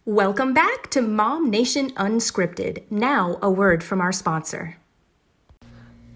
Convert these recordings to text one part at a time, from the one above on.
Welcome back to MOMnation Unscripted. Now, a word from our sponsor.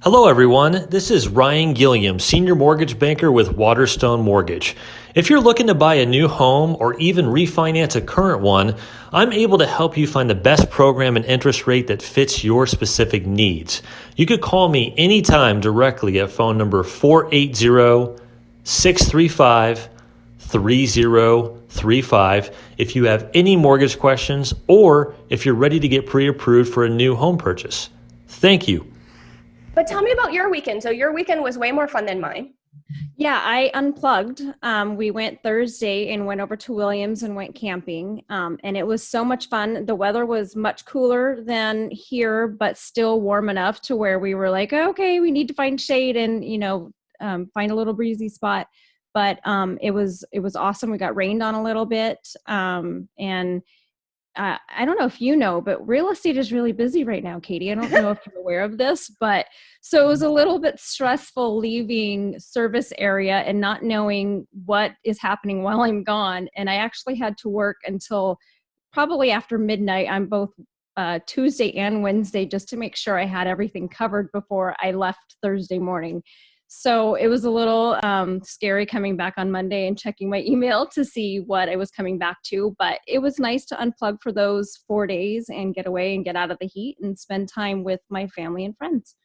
Hello, everyone. This is Ryan Gilliam, Senior Mortgage Banker with Waterstone Mortgage. If you're looking to buy a new home or even refinance a current one, I'm able to help you find the best program and interest rate that fits your specific needs. You could call me anytime directly at phone number 480-635-3035 if you have any mortgage questions or if you're ready to get pre-approved for a new home purchase. Thank you. But tell me about your weekend. So your weekend was way more fun than mine. Yeah, I unplugged. We went Thursday and went over to Williams and went camping. And it was so much fun. The weather was much cooler than here, but still warm enough to where we were like, okay, we need to find shade and, find a little breezy spot. But it was awesome. We got rained on a little bit. And I don't know if you know, but real estate is really busy right now, Katie. I don't know if you're aware of this, but so it was a little bit stressful leaving service area and not knowing what is happening while I'm gone. And I actually had to work until probably after midnight on both Tuesday and Wednesday just to make sure I had everything covered before I left Thursday morning. So it was a little scary coming back on Monday and checking my email to see what I was coming back to. But it was nice to unplug for those 4 days and get away and get out of the heat and spend time with my family and friends.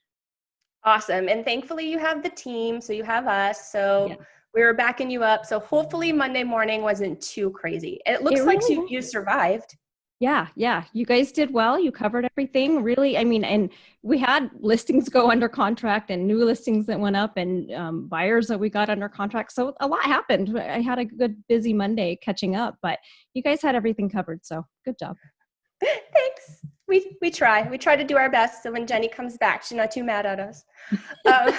Awesome. And thankfully you have the team. So you have us. So Yeah. we were backing you up. So hopefully Monday morning wasn't too crazy. It looks It like really you survived. Yeah. You guys did well. You covered everything really. I mean, and we had listings go under contract and new listings that went up and buyers that we got under contract. So a lot happened. I had a good busy Monday catching up, but you guys had everything covered. So good job. Thanks. We try. We try to do our best. So when Jeni comes back, she's not too mad at us. Um,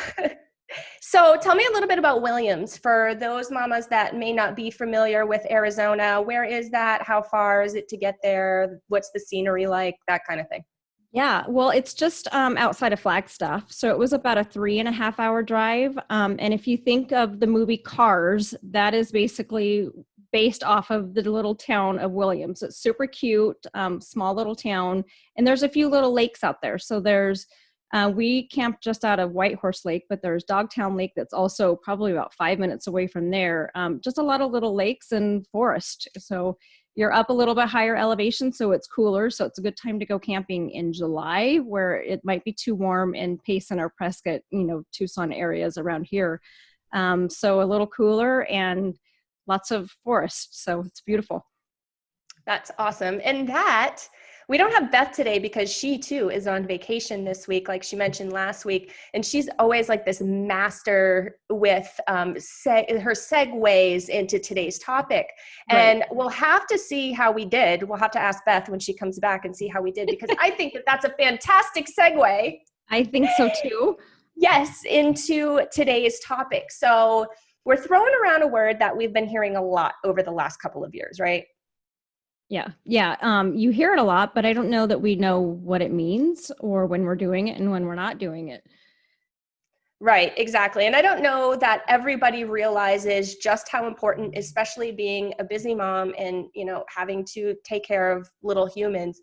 So tell me a little bit about Williams for those mamas that may not be familiar with Arizona. Where is that? How far is it to get there? What's the scenery like? That kind of thing. Yeah, well, it's just outside of Flagstaff. So it was about a 3.5 hour drive. And if you think of the movie Cars, that is basically based off of the little town of Williams. It's super cute, small little town. And there's a few little lakes out there. So we camped just out of Whitehorse Lake, but there's Dogtown Lake that's also probably about 5 minutes away from there. Just a lot of little lakes and forest. So you're up a little bit higher elevation, so it's cooler. So it's a good time to go camping in July, where it might be too warm in Payson or Prescott, Tucson areas around here. So a little cooler and lots of forest. So it's beautiful. That's awesome. And we don't have Beth today because she too is on vacation this week, like she mentioned last week. And she's always like this master with her segues into today's topic. Right. And we'll have to see how we did. We'll have to ask Beth when she comes back and see how we did, because I think that that's a fantastic segue. I think so too. Yes, into today's topic. So we're throwing around a word that we've been hearing a lot over the last couple of years, right? Yeah. You hear it a lot, but I don't know that we know what it means or when we're doing it and when we're not doing it. Right, exactly. And I don't know that everybody realizes just how important, especially being a busy mom and, having to take care of little humans.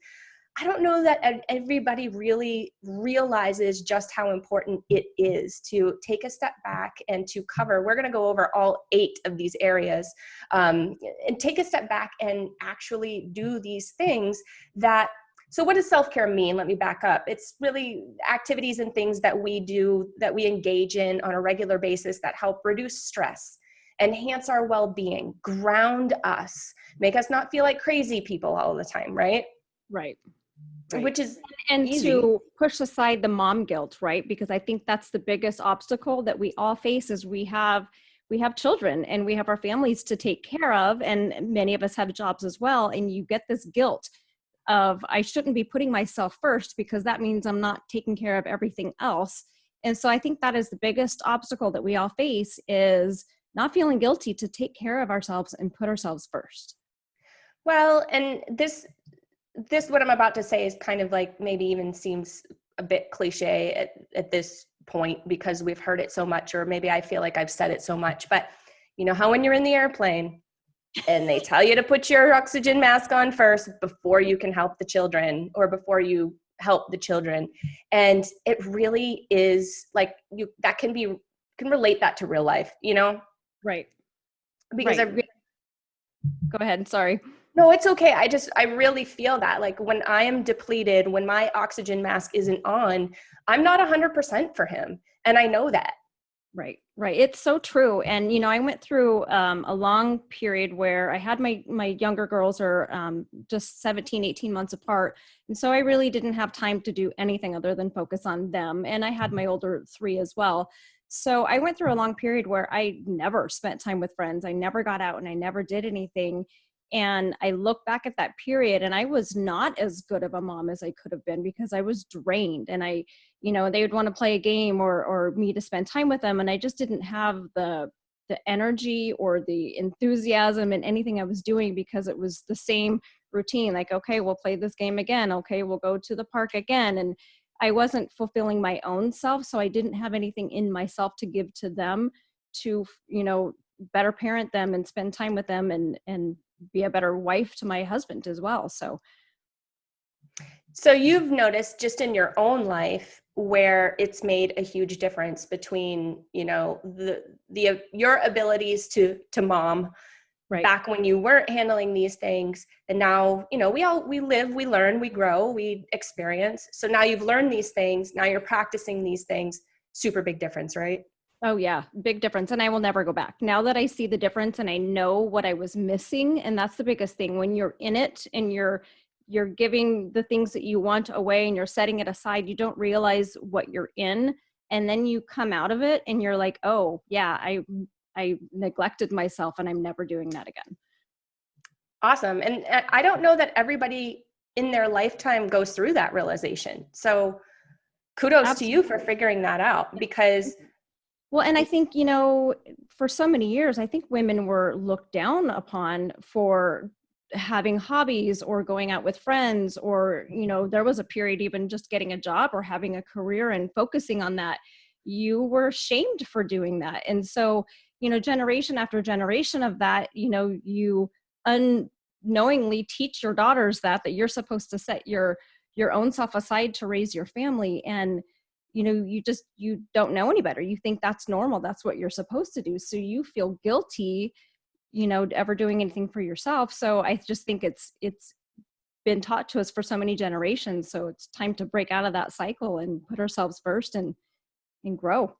I don't know that everybody really realizes just how important it is to take a step back and to cover. We're going to go over all 8 of these areas and take a step back and actually do these things so what does self-care mean? Let me back up. It's really activities and things that we do, that we engage in on a regular basis that help reduce stress, enhance our well-being, ground us, make us not feel like crazy people all the time, right? Right. Which is and easy. To push aside the mom guilt, right? Because I think that's the biggest obstacle that we all face is we have children and we have our families to take care of, and many of us have jobs as well, and you get this guilt of I shouldn't be putting myself first because that means I'm not taking care of everything else. And so I think that is the biggest obstacle that we all face, is not feeling guilty to take care of ourselves and put ourselves first. Well, and this what I'm about to say is kind of like maybe even seems a bit cliche at this point because we've heard it so much, or maybe I feel like I've said it so much, but you know how when you're in the airplane And they tell you to put your oxygen mask on first before you can help the children, or before you help the children. And it really is like, that can relate that to real life, Right. because Right. Go ahead. Sorry. no, it's okay. I really feel that, like, when I am depleted, when my oxygen mask isn't on, I'm not 100% for him. And I know that. Right. Right. It's so true. And, I went through a long period where I had my younger girls are just 17, 18 months apart. And so I really didn't have time to do anything other than focus on them. And I had my older 3 as well. So I went through a long period where I never spent time with friends. I never got out and I never did anything. And I look back at that period and I was not as good of a mom as I could have been, because I was drained, and they would want to play a game or me to spend time with them. And I just didn't have the energy or the enthusiasm in anything I was doing, because it was the same routine. Like, okay, we'll play this game again. Okay, we'll go to the park again. And I wasn't fulfilling my own self. So I didn't have anything in myself to give to them to, better parent them and spend time with them and be a better wife to my husband as well. So you've noticed just in your own life where it's made a huge difference between, your abilities to mom, Right. back when you weren't handling these things. And now, we live, we learn, we grow, we experience. So now you've learned these things. Now you're practicing these things. Super big difference, right? Oh yeah, big difference. And I will never go back. Now that I see the difference and I know what I was missing, and that's the biggest thing. When you're in it and you're giving the things that you want away and you're setting it aside, you don't realize what you're in. And then you come out of it and you're like, oh yeah, I neglected myself and I'm never doing that again. Awesome. And I don't know that everybody in their lifetime goes through that realization. So kudos Absolutely. to you for figuring that out, because well, and I think, for so many years, I think women were looked down upon for having hobbies or going out with friends, or, there was a period even just getting a job or having a career and focusing on that. You were shamed for doing that. And so, generation after generation of that, you unknowingly teach your daughters that you're supposed to set your own self aside to raise your family. And you don't know any better. You think that's normal. That's what you're supposed to do. So you feel guilty, ever doing anything for yourself. So I just think it's been taught to us for so many generations. So it's time to break out of that cycle and put ourselves first and grow.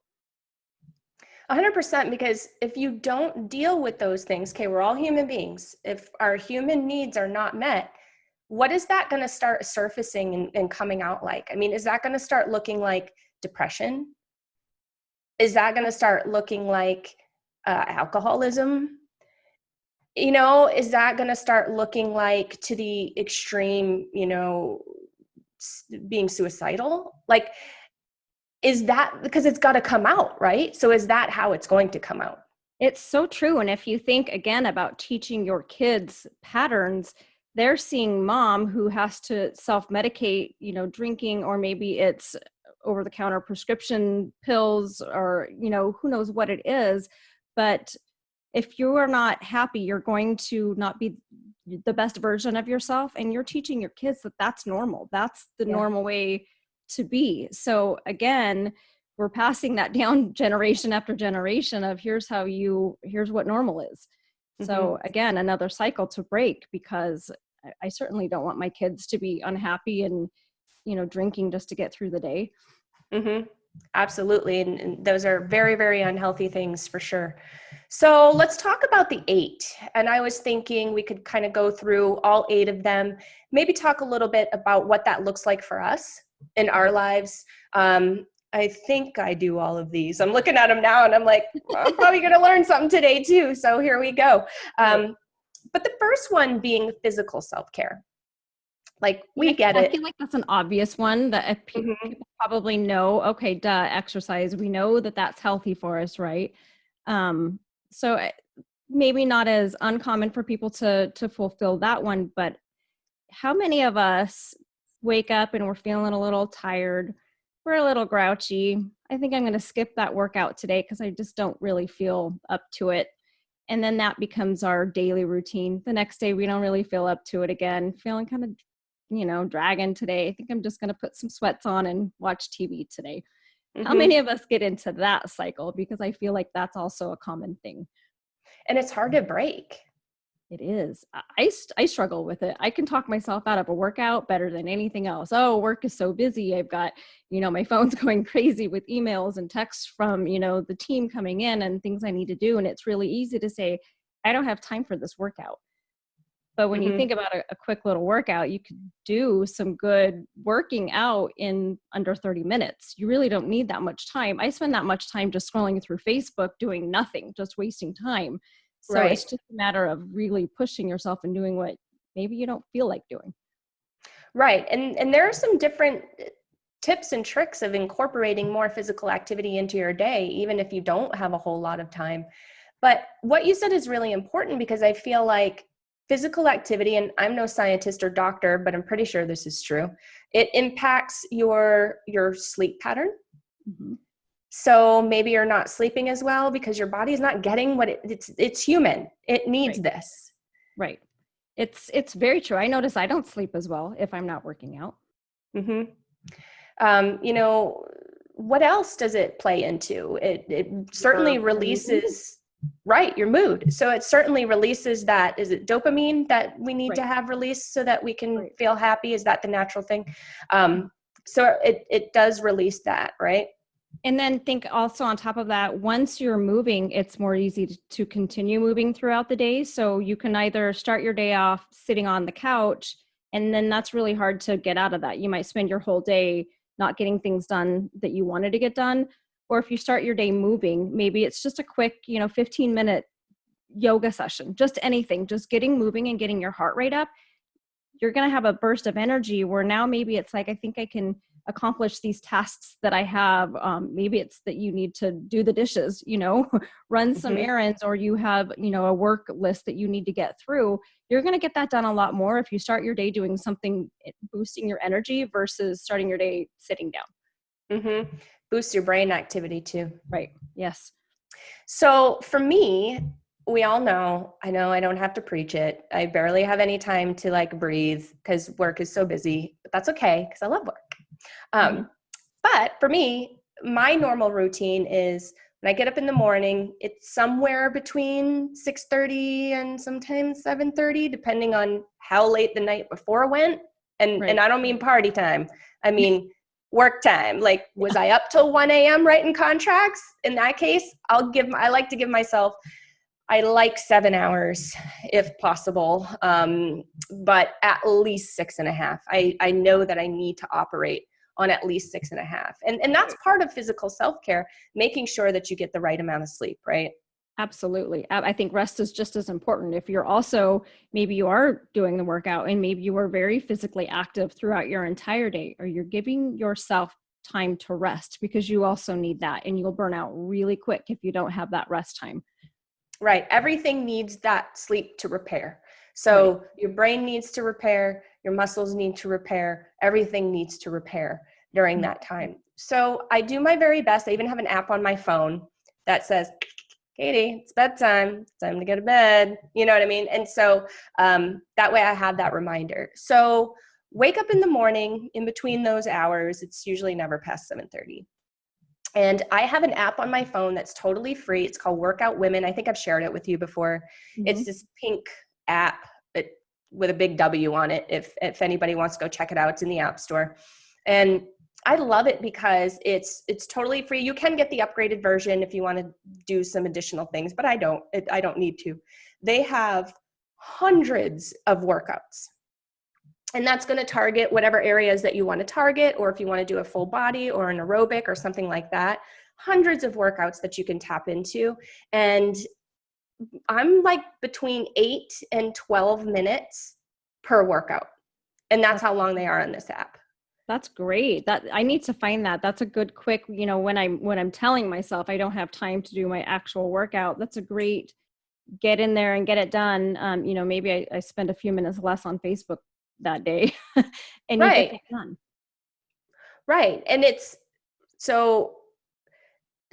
100%, because if you don't deal with those things, okay, we're all human beings. If our human needs are not met, what is that going to start surfacing and coming out like? I mean, is that going to start looking like depression? Is that going to start looking like alcoholism? Is that going to start looking like, to the extreme, being suicidal? Like, is that because it's got to come out, right? So is that how it's going to come out? It's so true. And if you think again about teaching your kids patterns, they're seeing mom who has to self-medicate, drinking, or maybe it's over-the-counter prescription pills, or, who knows what it is. But if you are not happy, you're going to not be the best version of yourself. And you're teaching your kids that that's normal. That's the normal way to be. So again, we're passing that down generation after generation of here's what normal is. Mm-hmm. So again, another cycle to break, because I certainly don't want my kids to be unhappy and, drinking just to get through the day. Mm-hmm. Absolutely. And those are very, very unhealthy things for sure. So let's talk about the 8. And I was thinking we could kind of go through all 8 of them, maybe talk a little bit about what that looks like for us in our lives. I think I do all of these. I'm looking at them now and I'm like, well, I'm probably going to learn something today too. So here we go. But the first one being physical self-care. Like, we get it. I feel like that's an obvious one that people probably know. Okay, duh, exercise. We know that that's healthy for us, right? So maybe not as uncommon for people to fulfill that one, but how many of us wake up and we're feeling a little tired, we're a little grouchy, I think I'm going to skip that workout today because I just don't really feel up to it. And then that becomes our daily routine. The next day, we don't really feel up to it again, feeling kind of, dragging today. I think I'm just going to put some sweats on and watch TV today. How many of us get into that cycle? Because I feel like that's also a common thing. And it's hard to break. It is. I struggle with it. I can talk myself out of a workout better than anything else. Oh, work is so busy. I've got, my phone's going crazy with emails and texts from, the team coming in and things I need to do. And it's really easy to say, I don't have time for this workout. But when you think about a quick little workout, you could do some good working out in under 30 minutes. You really don't need that much time. I spend that much time just scrolling through Facebook doing nothing, just wasting time. So Right. it's just a matter of really pushing yourself and doing what maybe you don't feel like doing. Right. And there are some different tips and tricks of incorporating more physical activity into your day, even if you don't have a whole lot of time. But what you said is really important, because I feel like physical activity, and I'm no scientist or doctor, but I'm pretty sure this is true, it impacts your sleep pattern. Mm-hmm. So maybe you're not sleeping as well because your body's not getting what it's human. It needs this. Right. It's very true. I notice I don't sleep as well if I'm not working out. Mm-hmm. What else does it play into? It certainly releases, right, your mood. So it certainly releases that, is it dopamine that we need to have released so that we can feel happy? Is that the natural thing? So it does release that, right? And then think also on top of that, once you're moving, it's more easy to continue moving throughout the day. So you can either start your day off sitting on the couch, and then that's really hard to get out of that. You might spend your whole day not getting things done that you wanted to get done. Or if you start your day moving, maybe it's just a quick, 15-minute yoga session, just anything, just getting moving and getting your heart rate up. You're going to have a burst of energy where now maybe it's like, I think I can accomplish these tasks that I have. Maybe it's that you need to do the dishes, run some errands, or you have, a work list that you need to get through. You're going to get that done a lot more if you start your day doing something boosting your energy versus starting your day sitting down. Boost your brain activity too. Right. Yes. So for me, we all know, I know I don't have to preach it. I barely have any time to breathe because work is so busy, but that's okay because I love work. But for me, my normal routine is when I get up in the morning, it's somewhere between 6:30 and sometimes 7:30, depending on how late the night before went. And I don't mean party time. I mean work time. Was I up till 1 a.m. writing contracts? In that case, I like to give myself, I like 7 hours if possible, but at least 6.5. I know that I need to operate on at least 6.5. And that's part of physical self-care, making sure that you get the right amount of sleep, right? Absolutely. I think rest is just as important. If you're also, maybe you are doing the workout and maybe you are very physically active throughout your entire day, or you're giving yourself time to rest, because you also need that, and you'll burn out really quick if you don't have that rest time. Right. Everything needs that sleep to repair. So your brain needs to repair, your muscles need to repair, everything needs to repair during that time. So I do my very best. I even have an app on my phone that says, Katie, it's bedtime. It's time to go to bed. You know what I mean? And so that way I have that reminder. So wake up in the morning in between those hours. It's usually never past 7:30. And I have an app on my phone that's totally free. It's called Workout Women. I think I've shared it with you before. It's this pink app with a big W on it. If anybody wants to go check it out, it's in the App Store. And I love it because it's totally free. You can get the upgraded version if you want to do some additional things, but I don't need to. They have hundreds of workouts. And that's going to target whatever areas that you want to target, or if you want to do a full body or an aerobic or something like that. Hundreds of workouts that you can tap into. And I'm between 8 and 12 minutes per workout. And that's how long they are on this app. That's great. That I need to find that. That's a good quick, when I'm telling myself I don't have time to do my actual workout, that's a great get in there and get it done. Maybe I spend a few minutes less on Facebook that day and you get it done. Right. And so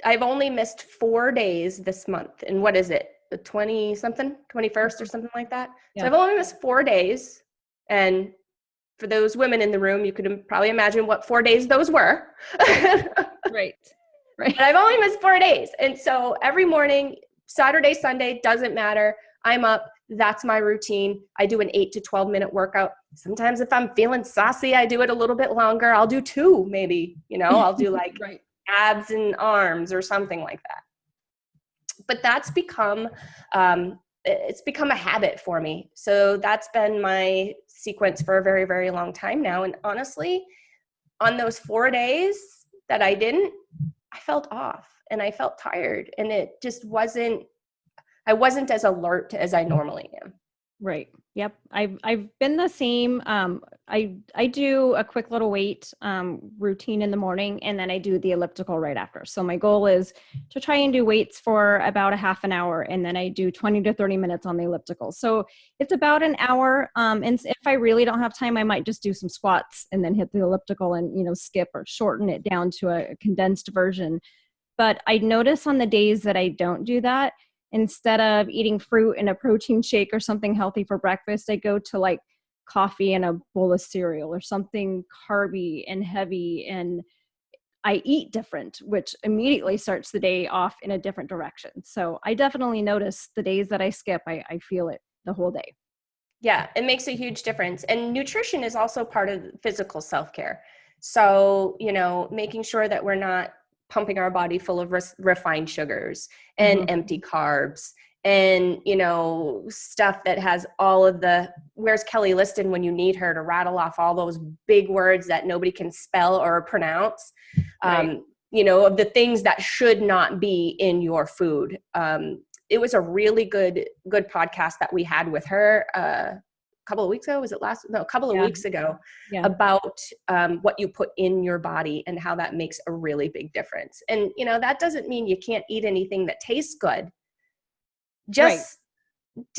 I've only missed 4 days this month. And what is it? the 20 something, 21st or something like that. Yeah. So I've only missed 4 days. And for those women in the room, you could probably imagine what 4 days those were. Right. But I've only missed 4 days. And so every morning, Saturday, Sunday, doesn't matter. I'm up. That's my routine. I do an 8 to 12 minute workout. Sometimes if I'm feeling saucy, I do it a little bit longer. I'll do 2, maybe, I'll do like Right. abs and arms or something like that. But that's become, it's become a habit for me. So that's been my sequence for a very, very long time now. And honestly, on those 4 days that I didn't, I felt off and I felt tired, and it just I wasn't as alert as I normally am. Right. Yep. I've been the same. I do a quick little weight routine in the morning, and then I do the elliptical right after. So my goal is to try and do weights for about a half an hour, and then I do 20 to 30 minutes on the elliptical. So it's about an hour. And if I really don't have time, I might just do some squats and then hit the elliptical and, skip or shorten it down to a condensed version. But I notice on the days that I don't do that, instead of eating fruit and a protein shake or something healthy for breakfast, I go to like coffee and a bowl of cereal or something carby and heavy, and I eat different, which immediately starts the day off in a different direction. So I definitely notice the days that I skip, I feel it the whole day. Yeah, it makes a huge difference. And nutrition is also part of physical self-care. So, making sure that we're not pumping our body full of refined sugars and empty carbs and, stuff that has all of where's Kelly Liston when you need her to rattle off all those big words that nobody can spell or pronounce, Right. Of the things that should not be in your food. It was a really good podcast that we had with her a couple of weeks ago. Was it a couple of weeks ago, about what you put in your body and how that makes a really big difference. And, that doesn't mean you can't eat anything that tastes good. Just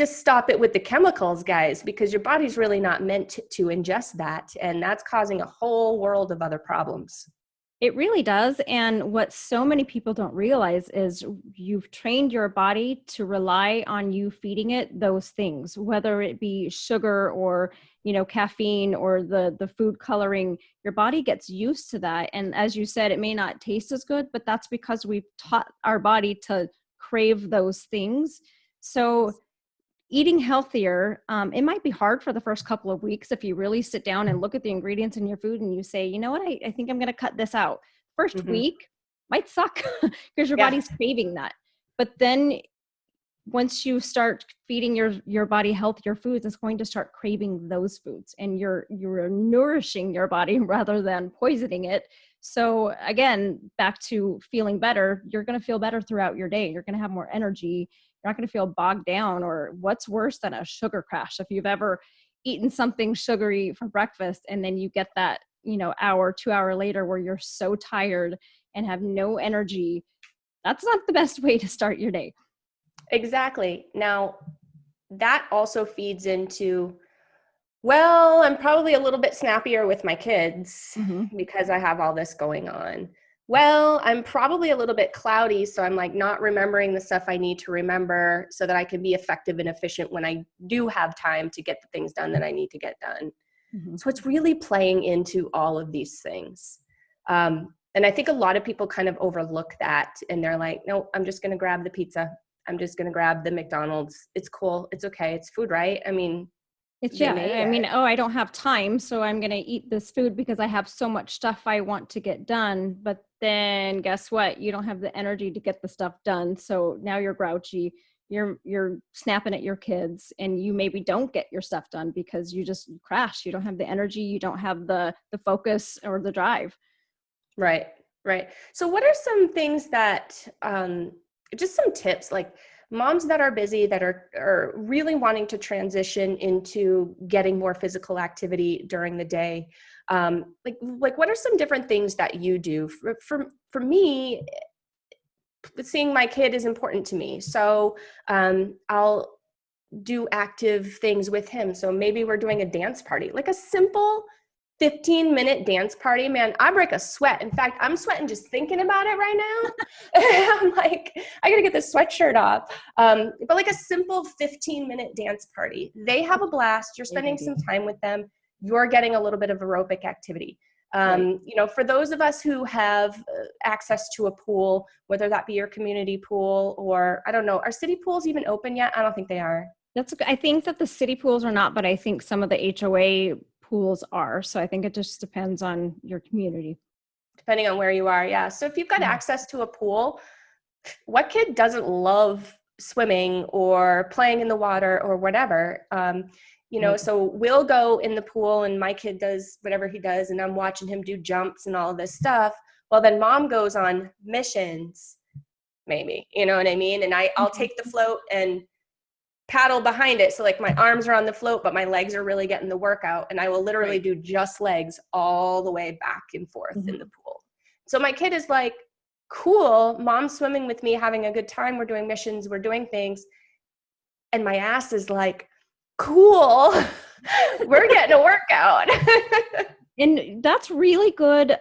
stop it with the chemicals, guys, because your body's really not meant to ingest that. And that's causing a whole world of other problems. It really does. And what so many people don't realize is you've trained your body to rely on you feeding it those things, whether it be sugar or, caffeine or the food coloring. Your body gets used to that. And as you said, it may not taste as good, but that's because we've taught our body to crave those things. So eating healthier, it might be hard for the first couple of weeks if you really sit down and look at the ingredients in your food and you say, you know what, I think I'm going to cut this out. First week might suck because your body's craving that. But then once you start feeding your body healthier foods, it's going to start craving those foods, and you're nourishing your body rather than poisoning it. So again, back to feeling better, you're going to feel better throughout your day. You're going to have more energy. You're not going to feel bogged down. Or what's worse than a sugar crash? If you've ever eaten something sugary for breakfast and then you get that, hour, 2 hour later where you're so tired and have no energy, that's not the best way to start your day. Exactly. Now, that also feeds into, well, I'm probably a little bit snappier with my kids because I have all this going on. Well, I'm probably a little bit cloudy, so I'm like not remembering the stuff I need to remember so that I can be effective and efficient when I do have time to get the things done that I need to get done. So it's really playing into all of these things. And I think a lot of people kind of overlook that, and they're like, no, I'm just going to grab the pizza. I'm just going to grab the McDonald's. It's cool. It's okay. It's food, right? I mean, I don't have time, so I'm going to eat this food because I have so much stuff I want to get done. But then guess what? You don't have the energy to get the stuff done. So now you're grouchy. You're snapping at your kids, and you maybe don't get your stuff done because you just crash. You don't have the energy. You don't have the focus or the drive. Right. So what are some things that, just some tips, like moms that are busy, that are really wanting to transition into getting more physical activity during the day? Like what are some different things that you do? For me, seeing my kid is important to me. So I'll do active things with him. So maybe we're doing a dance party, like a simple 15-minute dance party, man, I break a sweat. In fact, I'm sweating just thinking about it right now. I'm like, I gotta get this sweatshirt off. But like a simple 15-minute dance party, they have a blast. You're spending some time with them. You're getting a little bit of aerobic activity. You know, for those of us who have access to a pool, whether that be your community pool or, I don't know, are city pools even open yet? I don't think they are. I think that the city pools are not, but I think some of the HOA pools are. So I think it just depends on your community. Depending on where you are, yeah. So if you've got access to a pool, what kid doesn't love swimming or playing in the water or whatever? You know, so we'll go in the pool and my kid does whatever he does and I'm watching him do jumps and all of this stuff. Well, then mom goes on missions, maybe, you know what I mean? And I'll take the float and paddle behind it. So like my arms are on the float, but my legs are really getting the workout. And I will literally do just legs all the way back and forth in the pool. So my kid is like, cool, mom's swimming with me, having a good time. We're doing missions, we're doing things. And my ass is like, cool, we're getting a workout. And that's really good.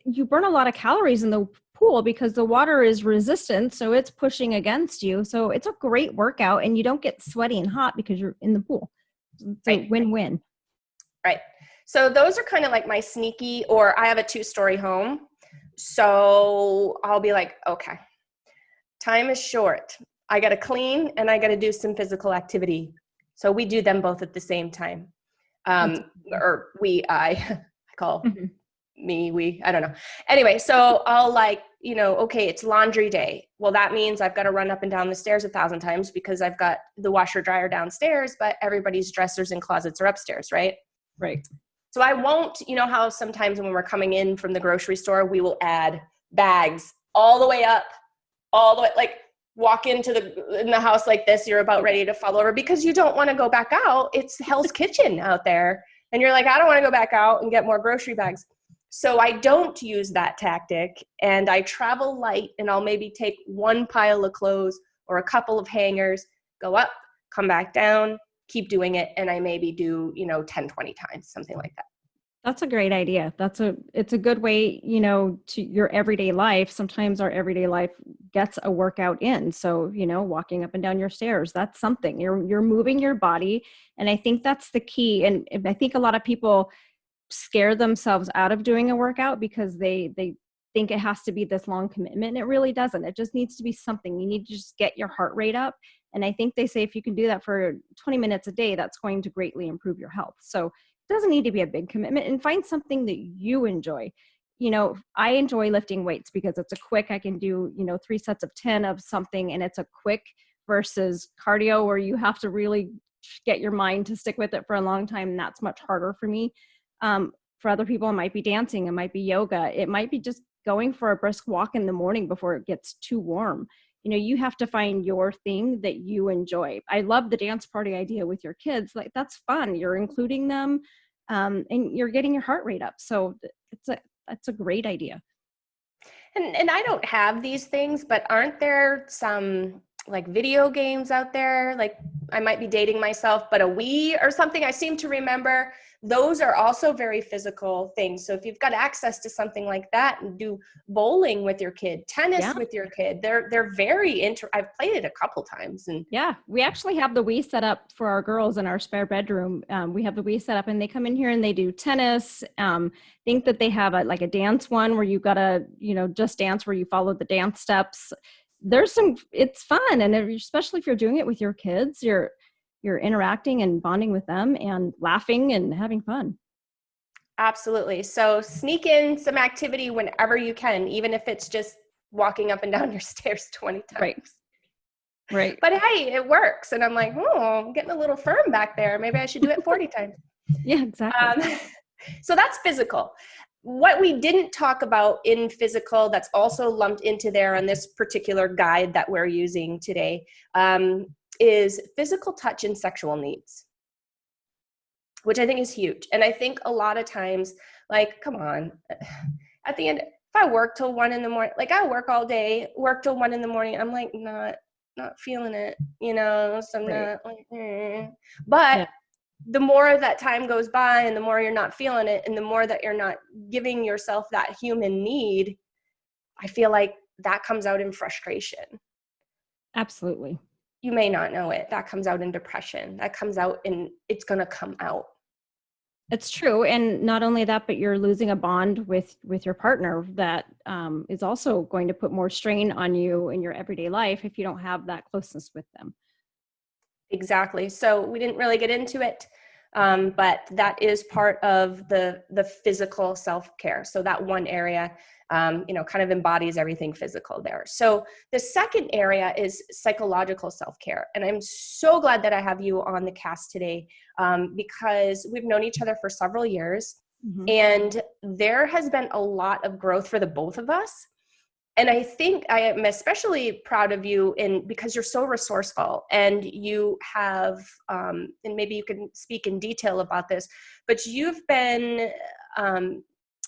You burn a lot of calories in the pool because the water is resistant, so it's pushing against you. So it's a great workout and you don't get sweaty and hot because you're in the pool. It's a win-win. Right. So those are kind of like my sneaky, or I have a 2-story home. So I'll be like, okay, time is short. I got to clean and I got to do some physical activity. So we do them both at the same time. Or I call me, we, I don't know. Anyway, so I'll like, you know, okay, it's laundry day. Well, that means I've got to run up and down the stairs 1,000 times because I've got the washer dryer downstairs, but everybody's dressers and closets are upstairs, right? Right. So I won't, you know how sometimes when we're coming in from the grocery store, we will add bags all the way up, all the way, like walk into in the house like this, you're about ready to fall over because you don't want to go back out. It's Hell's Kitchen out there. And you're like, I don't want to go back out and get more grocery bags. So I don't use that tactic and I travel light and I'll maybe take one pile of clothes or a couple of hangers, go up, come back down, keep doing it. And I maybe do, you know, 10, 20 times, something like that. That's a great idea. It's a good way, you know, to your everyday life. Sometimes our everyday life gets a workout in. So, you know, walking up and down your stairs, that's something. You're moving your body. And I think that's the key. And I think a lot of people scare themselves out of doing a workout because they think it has to be this long commitment. And it really doesn't. It just needs to be something. You need to just get your heart rate up. And I think they say if you can do that for 20 minutes a day, that's going to greatly improve your health. So it doesn't need to be a big commitment, and find something that you enjoy. You know, I enjoy lifting weights because it's a quick, I can do, you know, 3 sets of 10 of something, and it's a quick versus cardio where you have to really get your mind to stick with it for a long time. And that's much harder for me. For other people, it might be dancing, it might be yoga, it might be just going for a brisk walk in the morning before it gets too warm. You know, you have to find your thing that you enjoy. I love the dance party idea with your kids. Like, that's fun. You're including them, and you're getting your heart rate up. So that's a great idea. And I don't have these things, but aren't there some like video games out there? Like, I might be dating myself, but a Wii or something. I seem to remember those are also very physical things. So if you've got access to something like that, and do bowling with your kid, tennis with your kid, they're very I've played it a couple times. And yeah, we actually have the Wii set up for our girls in our spare bedroom. We have the Wii set up and they come in here and they do tennis. Think that they have a dance one where you gotta, you know, just dance, where you follow the dance steps. It's fun. And especially if you're doing it with your kids, you're interacting and bonding with them and laughing and having fun. Absolutely. So sneak in some activity whenever you can, even if it's just walking up and down your stairs 20 times. Right. But hey, it works. And I'm like, oh, I'm getting a little firm back there. Maybe I should do it 40 times. Yeah, exactly. So that's physical. What we didn't talk about in physical that's also lumped into there on this particular guide that we're using today is physical touch and sexual needs, which I think is huge. And I think a lot of times, like, come on, at the end, if I work till 1 a.m, like I work all day, work till 1 a.m, I'm like, not feeling it, you know, so I'm not like, But the more that time goes by and the more you're not feeling it and the more that you're not giving yourself that human need, I feel like that comes out in frustration. Absolutely. You may not know it. That comes out in depression. That comes out in, it's going to come out. It's true. And not only that, but you're losing a bond with your partner that is also going to put more strain on you in your everyday life if you don't have that closeness with them. Exactly. So we didn't really get into it, but that is part of the physical self-care. So that one area, kind of embodies everything physical there. So the second area is psychological self-care. And I'm so glad that I have you on the cast today, because we've known each other for several years, and there has been a lot of growth for the both of us. And I think I am especially proud of you because you're so resourceful and you have, and maybe you can speak in detail about this, but you've been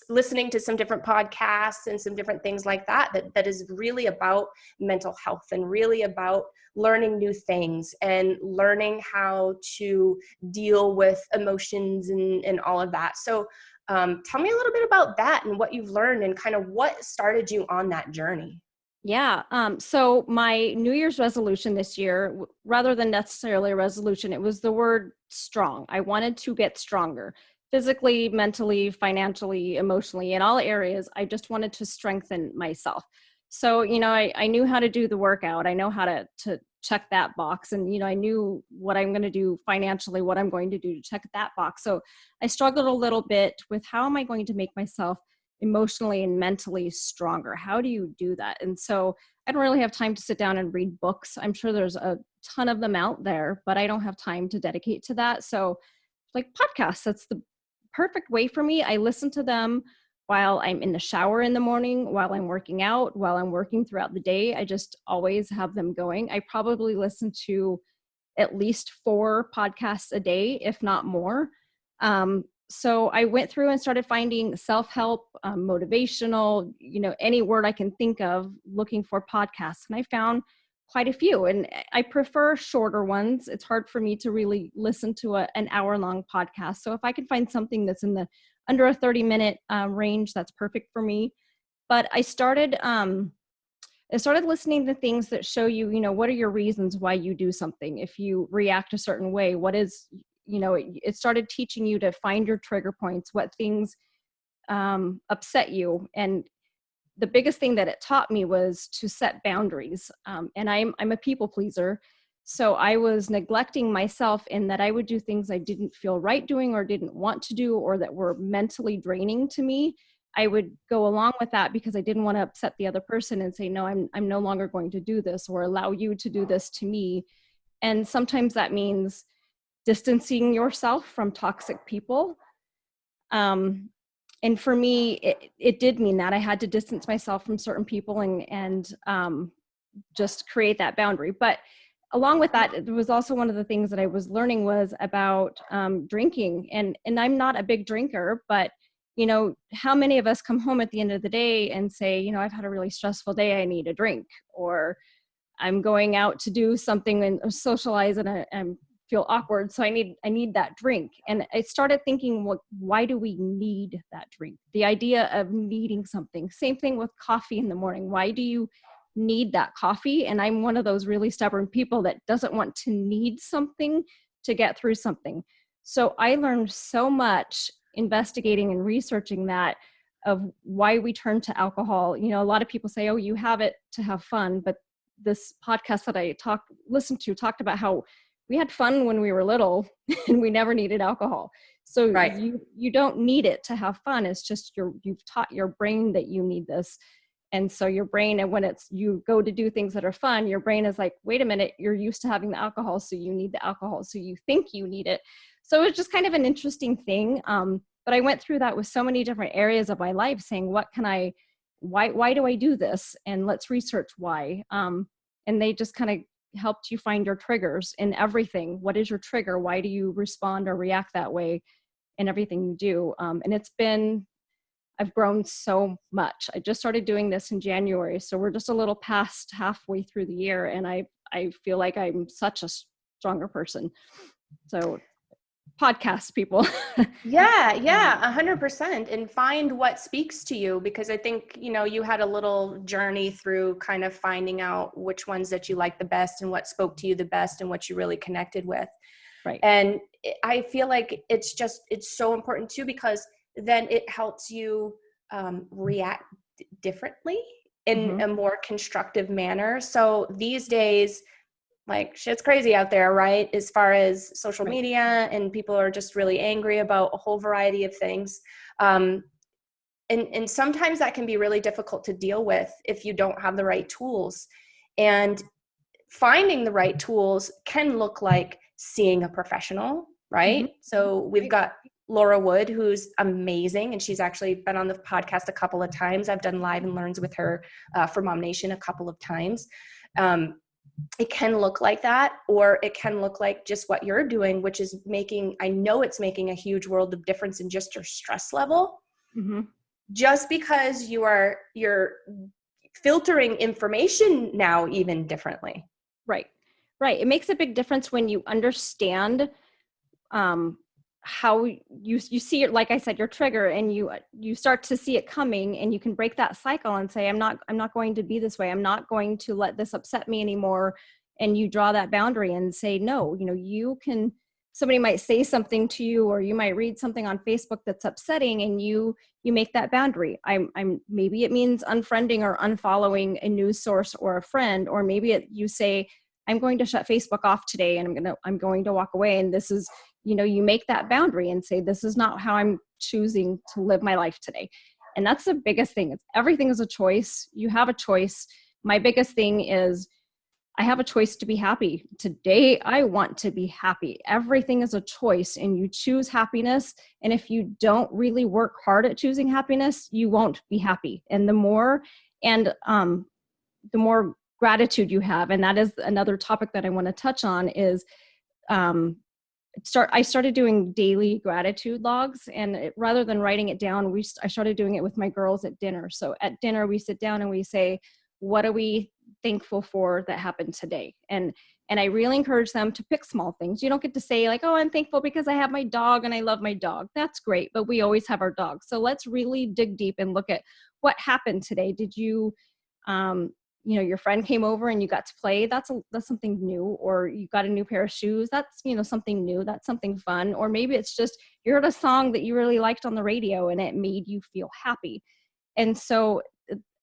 listening to some different podcasts and some different things like that is really about mental health and really about learning new things and learning how to deal with emotions and all of that. So tell me a little bit about that and what you've learned and kind of what started you on that journey. Yeah. So my New Year's resolution this year, rather than necessarily a resolution, it was the word strong. I wanted to get stronger physically, mentally, financially, emotionally, in all areas. I just wanted to strengthen myself. So, I knew how to do the workout. I know how to check that box. And, I knew what I'm going to do financially, what I'm going to do to check that box. So I struggled a little bit with how am I going to make myself emotionally and mentally stronger? How do you do that? And so I don't really have time to sit down and read books. I'm sure there's a ton of them out there, but I don't have time to dedicate to that. So like podcasts, that's the perfect way for me. I listen to them while I'm in the shower in the morning, while I'm working out, while I'm working throughout the day. I just always have them going. I probably listen to at least 4 podcasts a day, if not more. So I went through and started finding self-help, motivational, any word I can think of, looking for podcasts. And I found quite a few. And I prefer shorter ones. It's hard for me to really listen to an hour-long podcast. So if I can find something that's in the under a 30-minute range, that's perfect for me. But I started listening to things that show you, what are your reasons why you do something? If you react a certain way, what is, it started teaching you to find your trigger points, what things upset you. And the biggest thing that it taught me was to set boundaries. And I'm a people pleaser. So I was neglecting myself in that I would do things I didn't feel right doing or didn't want to do, or that were mentally draining to me. I would go along with that because I didn't want to upset the other person and say, no, I'm no longer going to do this or allow you to do this to me. And sometimes that means distancing yourself from toxic people. And for me, it did mean that I had to distance myself from certain people and just create that boundary. But along with that, there was also one of the things that I was learning was about drinking. And I'm not a big drinker, but how many of us come home at the end of the day and say, I've had a really stressful day, I need a drink, or I'm going out to do something and socialize and I feel awkward, so I need that drink. And I started thinking, well, why do we need that drink? The idea of needing something. Same thing with coffee in the morning. Why do you need that coffee? And I'm one of those really stubborn people that doesn't want to need something to get through something. So I learned so much investigating and researching that, of why we turn to alcohol. A lot of people say, oh, you have it to have fun. But this podcast that I listened to talked about how we had fun when we were little and we never needed alcohol. So right. You don't need it to have fun. It's just you've taught your brain that you need this. And so your brain, and when you go to do things that are fun, your brain is like, wait a minute, you're used to having the alcohol, so you need the alcohol. So you think you need it. So it's just kind of an interesting thing. But I went through that with so many different areas of my life, saying, why do I do this? And let's research why. And they just kind of helped you find your triggers in everything. What is your trigger? Why do you respond or react that way in everything you do? And I've grown so much. I just started doing this in January. So we're just a little past halfway through the year. And I feel like I'm such a stronger person. So podcast people. Yeah, 100%. And find what speaks to you, because I think, you had a little journey through kind of finding out which ones that you like the best and what spoke to you the best and what you really connected with. Right. And I feel like it's so important too, because then it helps you react differently in a more constructive manner. So these days, like, shit's crazy out there, right? As far as social media, and people are just really angry about a whole variety of things. And sometimes that can be really difficult to deal with if you don't have the right tools. And finding the right tools can look like seeing a professional, right? So we've got Laura Wood, who's amazing, and she's actually been on the podcast a couple of times. I've done live and learns with her for MOMnation a couple of times. It can look like that, or it can look like just what you're doing, which is I know it's making a huge world of difference in just your stress level. Just because you're filtering information now even differently. Right. It makes a big difference when you understand how you see it, like I said, your trigger, and you start to see it coming, and you can break that cycle and say, I'm not going to be this way. I'm not going to let this upset me anymore. And you draw that boundary and say, no, somebody might say something to you, or you might read something on Facebook that's upsetting, and you make that boundary. Maybe it means unfriending or unfollowing a news source or a friend, or maybe you say, I'm going to shut Facebook off today, and I'm going to walk away. And this is, you make that boundary and say, this is not how I'm choosing to live my life today. And that's the biggest thing. Everything is a choice. You have a choice. My biggest thing is, I have a choice to be happy. Today, I want to be happy. Everything is a choice, and you choose happiness. And if you don't really work hard at choosing happiness, you won't be happy. And the more gratitude you have, and that is another topic that I want to touch on, is I started doing daily gratitude logs, and rather than writing it down, I started doing it with my girls at dinner. So at dinner, we sit down and we say, what are we thankful for that happened today? And I really encourage them to pick small things. You don't get to say like, oh, I'm thankful because I have my dog and I love my dog. That's great, but we always have our dog. So let's really dig deep and look at what happened today. Did you, your friend came over and you got to play? That's something new. Or you got a new pair of shoes. That's, something new. That's something fun. Or maybe it's just you heard a song that you really liked on the radio and it made you feel happy. And so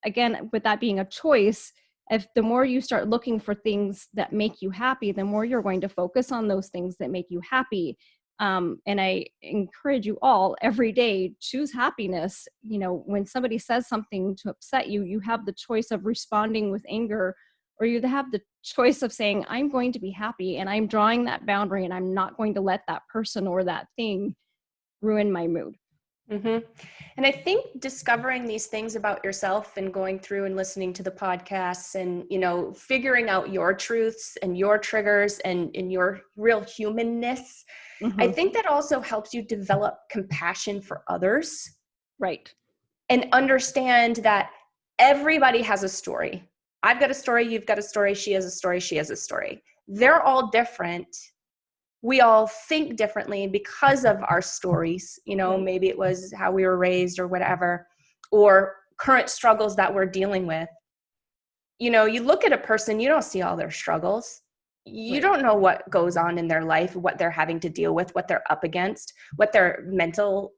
again, with that being a choice, if the more you start looking for things that make you happy, the more you're going to focus on those things that make you happy. And I encourage you all every day, choose happiness. When somebody says something to upset you, you have the choice of responding with anger, or you have the choice of saying, I'm going to be happy, and I'm drawing that boundary, and I'm not going to let that person or that thing ruin my mood. And I think discovering these things about yourself and going through and listening to the podcasts and, figuring out your truths and your triggers and your real humanness, I think that also helps you develop compassion for others. Right. And understand that everybody has a story. I've got a story, you've got a story, she has a story, she has a story. They're all different. We all think differently because of our stories. Maybe it was how we were raised or whatever, or current struggles that we're dealing with. You look at a person, you don't see all their struggles. You don't know what goes on in their life, what they're having to deal with, what they're up against, what their mental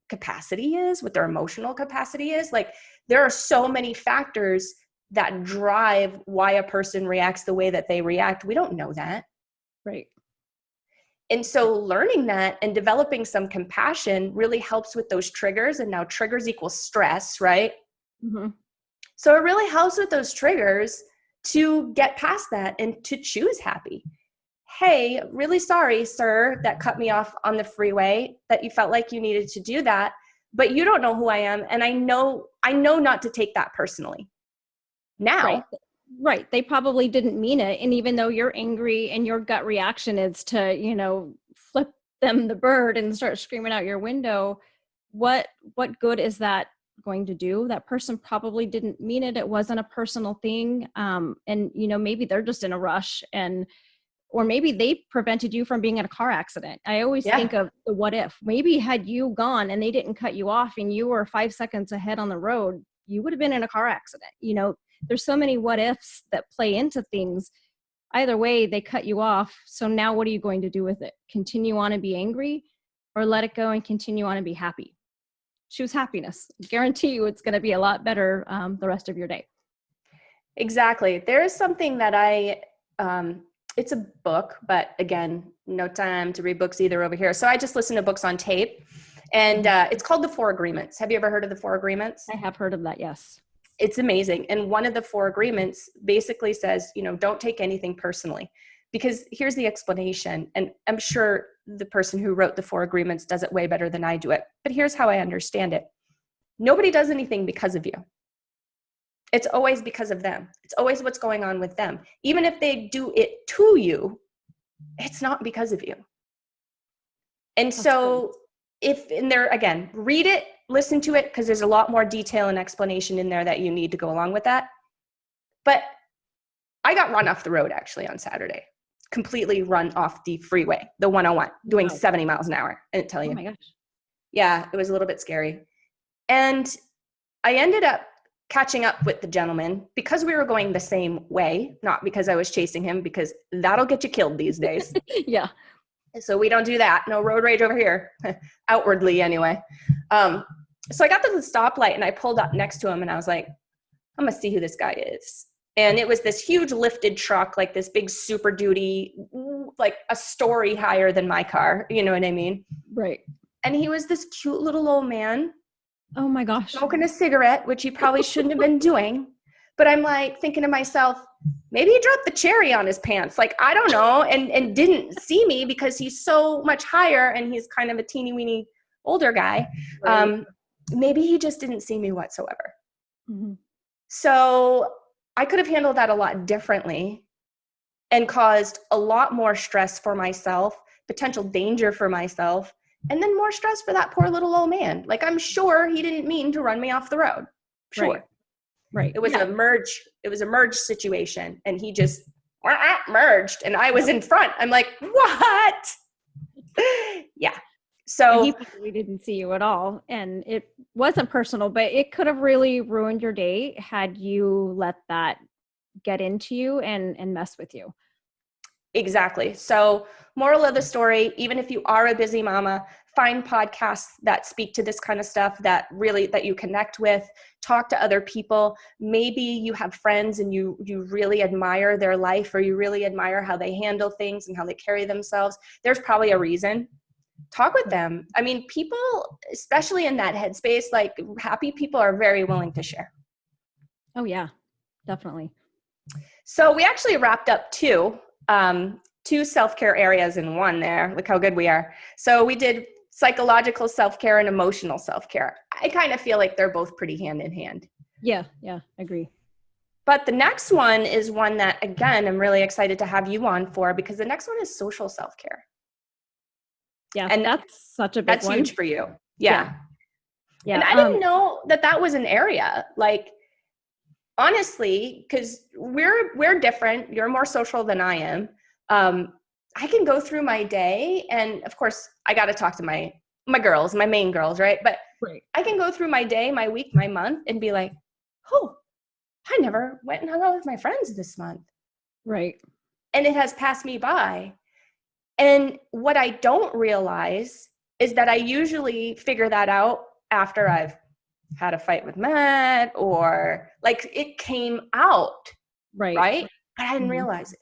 capacity is, what their emotional capacity is. Like, there are so many factors that drive why a person reacts the way that they react. We don't know that. Right. And so learning that and developing some compassion really helps with those triggers. And now triggers equal stress, right? So it really helps with those triggers to get past that and to choose happy. Hey, really sorry, sir, that cut me off on the freeway, that you felt like you needed to do that, but you don't know who I am. And I know not to take that personally. Now. Right. They probably didn't mean it. And even though you're angry and your gut reaction is to, flip them the bird and start screaming out your window, what good is that going to do? That person probably didn't mean it. It wasn't a personal thing. And maybe they're just in a rush, or maybe they prevented you from being in a car accident. I always Yeah. think of the what if. Maybe had you gone and they didn't cut you off and you were 5 seconds ahead on the road, you would have been in a car accident. There's so many what ifs that play into things. Either way, they cut you off. So now what are you going to do with it? Continue on and be angry, or let it go and continue on and be happy? Choose happiness. Guarantee you it's going to be a lot better the rest of your day. Exactly. There is something that it's a book, but again, no time to read books either over here. So I just listen to books on tape, and it's called The Four Agreements. Have you ever heard of The Four Agreements? I have heard of that, yes. It's amazing. And one of the four agreements basically says, don't take anything personally, because here's the explanation. And I'm sure the person who wrote the four agreements does it way better than I do it, but here's how I understand it. Nobody does anything because of you. It's always because of them. It's always what's going on with them. Even if they do it to you, it's not because of you. And so again, read it, listen to it, because there's a lot more detail and explanation in there that you need to go along with that. But I got run off the road actually on Saturday, completely run off the freeway, the 101, doing 70 miles an hour. I didn't tell you. Oh my gosh. Yeah, it was a little bit scary. And I ended up catching up with the gentleman because we were going the same way, not because I was chasing him, because that'll get you killed these days. Yeah. So we don't do that. No road rage over here, outwardly anyway. So I got to the stoplight and I pulled up next to him and I was like, I'm gonna see who this guy is. And it was this huge lifted truck, like this big Super Duty, like a story higher than my car. You know what I mean? Right. And he was this cute little old man, Oh my gosh. smoking a cigarette, which he probably shouldn't have been doing. But I'm like thinking to myself, maybe he dropped the cherry on his pants. Like, I don't know. And didn't see me because he's so much higher and he's kind of a teeny weeny older guy. Right. Maybe he just didn't see me whatsoever. Mm-hmm. So I could have handled that a lot differently and caused a lot more stress for myself, potential danger for myself, and then more stress for that poor little old man. Like, I'm sure he didn't mean to run me off the road. Sure. Right. It was a merge situation, and he just merged and I was in front. I'm like, what? Yeah. So he probably didn't see you at all. And it wasn't personal, but it could have really ruined your day had you let that get into you and mess with you. exactly. So moral of the story, even if you are a busy mama, find podcasts that speak to this kind of stuff that you connect with, talk to other people. Maybe you have friends and you really admire their life, or you really admire how they handle things and how they carry themselves. There's probably a reason. Talk with them. I mean, people, especially in that headspace, like happy people are very willing to share. Oh yeah, definitely. So we actually wrapped up two self-care areas in one there. Look how good we are. So we did psychological self-care and emotional self-care. I kind of feel like they're both pretty hand in hand. Yeah, agree. But the next one is one that, again, I'm really excited to have you on for, because the next one is social self-care. Yeah, and that's such a big that's one. huge for you. Yeah. Yeah. And I didn't know that was an area. Like, honestly, because we're different. You're more social than I am. I can go through my day, and of course I got to talk to my girls, my main girls, right? But right. I can go through my day, my week, my month, and be like, oh, I never went and hung out with my friends this month. Right. And it has passed me by. And what I don't realize is that I usually figure that out after I've had a fight with Matt, or like it came out. Right? But I didn't realize it.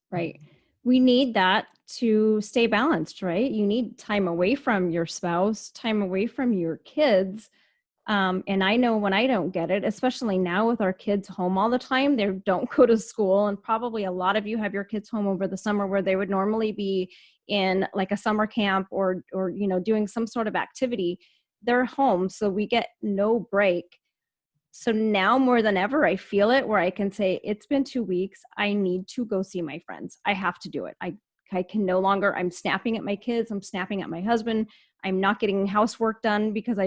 Right. We need that to stay balanced, right? You need time away from your spouse, time away from your kids. And I know when I don't get it, especially now with our kids home all the time, they don't go to school. And probably a lot of you have your kids home over the summer where they would normally be in like a summer camp or doing some sort of activity. They're home. So we get no break. So now more than ever, I feel it where I can say, it's been 2 weeks. I need to go see my friends. I have to do it. I can no longer, I'm snapping at my kids. I'm snapping at my husband. I'm not getting housework done because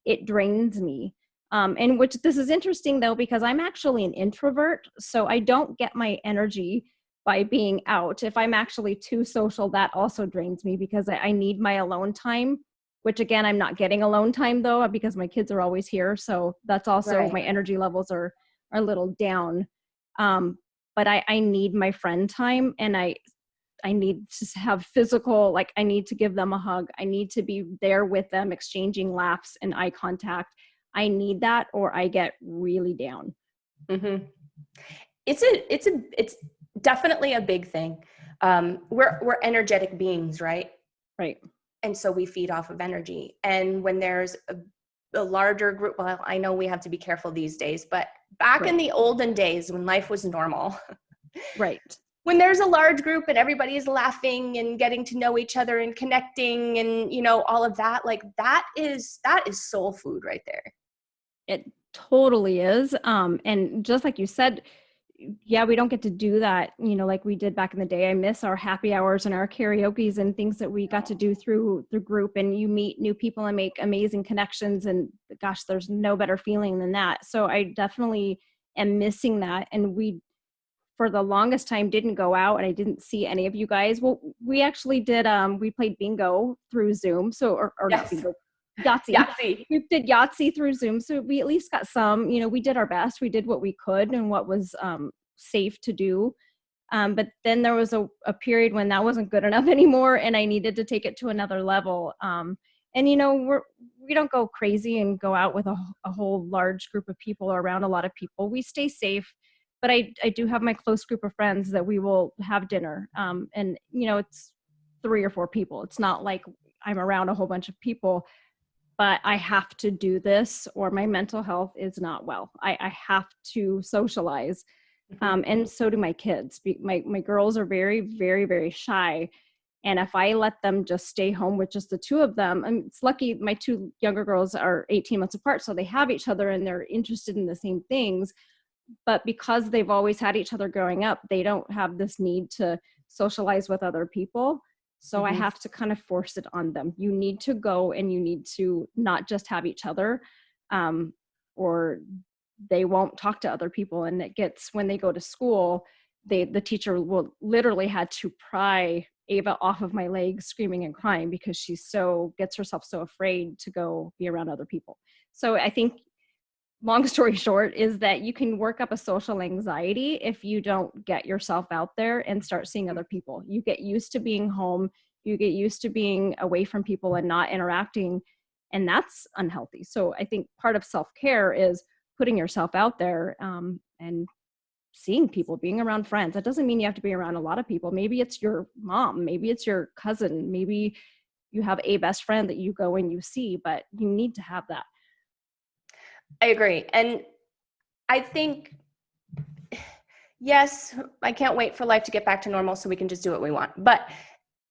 it drains me. And which this is interesting though, because I'm actually an introvert. So I don't get my energy by being out. If I'm actually too social, that also drains me because I need my alone time, which again, I'm not getting alone time though, because my kids are always here. So that's also, Right. my energy levels are a little down. But I need my friend time, and I need to have physical, like I need to give them a hug. I need to be there with them, exchanging laughs and eye contact. I need that, or I get really down. Mm-hmm. It's definitely a big thing. We're energetic beings, right? Right. And so we feed off of energy. And when there's a larger group, well, I know we have to be careful these days, but back in Right. the olden days when life was normal, Right. when there's a large group and everybody's laughing and getting to know each other and connecting and, all of that, like that is soul food right there. It totally is. And just like you said, yeah, we don't get to do that, like we did back in the day. I miss our happy hours and our karaoke's and things that we got to do through the group, and you meet new people and make amazing connections. And gosh, there's no better feeling than that. So I definitely am missing that. And we, for the longest time, didn't go out, and I didn't see any of you guys. Well, we actually did, we played bingo through Zoom. So, or not Yes. bingo, Yahtzee. Yahtzee. We did Yahtzee through Zoom. So we at least got some, we did our best. We did what we could and what was safe to do. But then there was a period when that wasn't good enough anymore, and I needed to take it to another level. And we don't go crazy and go out with a whole large group of people or around a lot of people. We stay safe, but I do have my close group of friends that we will have dinner. And it's 3 or 4 people. It's not like I'm around a whole bunch of people, but I have to do this or my mental health is not well. I have to socialize. And so do my kids. My girls are very, very, very shy. And if I let them just stay home with just the 2 of them, and it's lucky my 2 younger girls are 18 months apart, so they have each other and they're interested in the same things. But because they've always had each other growing up, they don't have this need to socialize with other people. So I have to kind of force it on them. You need to go, and you need to not just have each other, or they won't talk to other people. And it gets, when they go to school, the teacher will literally had to pry Ava off of my legs screaming and crying because she gets herself so afraid to go be around other people. So I think, long story short, is that you can work up a social anxiety if you don't get yourself out there and start seeing other people. You get used to being home, you get used to being away from people and not interacting, and that's unhealthy. So I think part of self-care is putting yourself out there, and seeing people, being around friends. That doesn't mean you have to be around a lot of people. Maybe it's your mom, maybe it's your cousin, maybe you have a best friend that you go and you see, but you need to have that. I agree. And I think, yes, I can't wait for life to get back to normal so we can just do what we want. But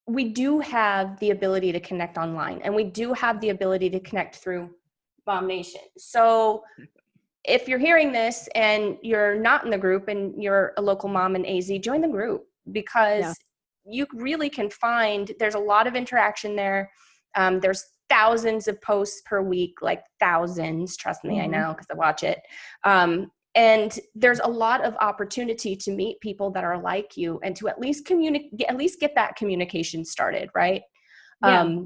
we do have the ability to connect online, and we do have the ability to connect through MOMnation. So if you're hearing this and you're not in the group and you're a local mom in AZ, join the group, because you really can find, there's a lot of interaction there. There's thousands of posts per week, like thousands, trust me, I know, because I watch it. And there's a lot of opportunity to meet people that are like you and to at least get that communication started, right? Yeah.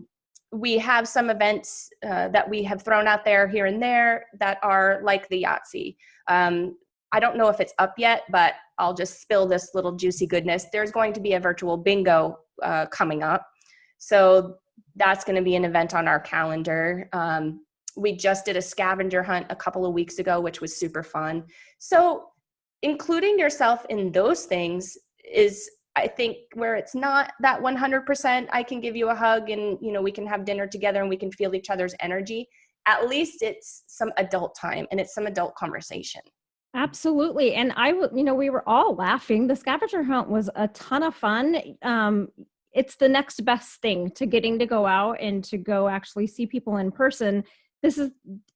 We have some events that we have thrown out there here and there that are like the Yahtzee. I don't know if it's up yet, but I'll just spill this little juicy goodness. There's going to be a virtual bingo coming up. So that's going to be an event on our calendar. We just did a scavenger hunt a couple of weeks ago, which was super fun. So including yourself in those things is, I think, where it's not that 100%, I can give you a hug and, we can have dinner together and we can feel each other's energy. At least it's some adult time and it's some adult conversation. Absolutely. And we were all laughing. The scavenger hunt was a ton of fun. It's the next best thing to getting to go out and to go actually see people in person. This is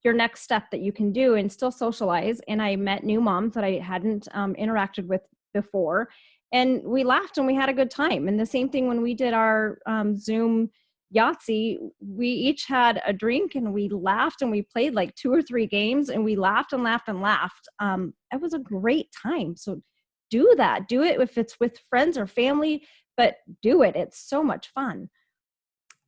your next step that you can do and still socialize. And I met new moms that I hadn't interacted with before. And we laughed and we had a good time. And the same thing when we did our Zoom Yahtzee, we each had a drink and we laughed and we played like 2 or 3 games and we laughed and laughed and laughed. It was a great time. So do that. Do it if it's with friends or family, but do it. It's so much fun.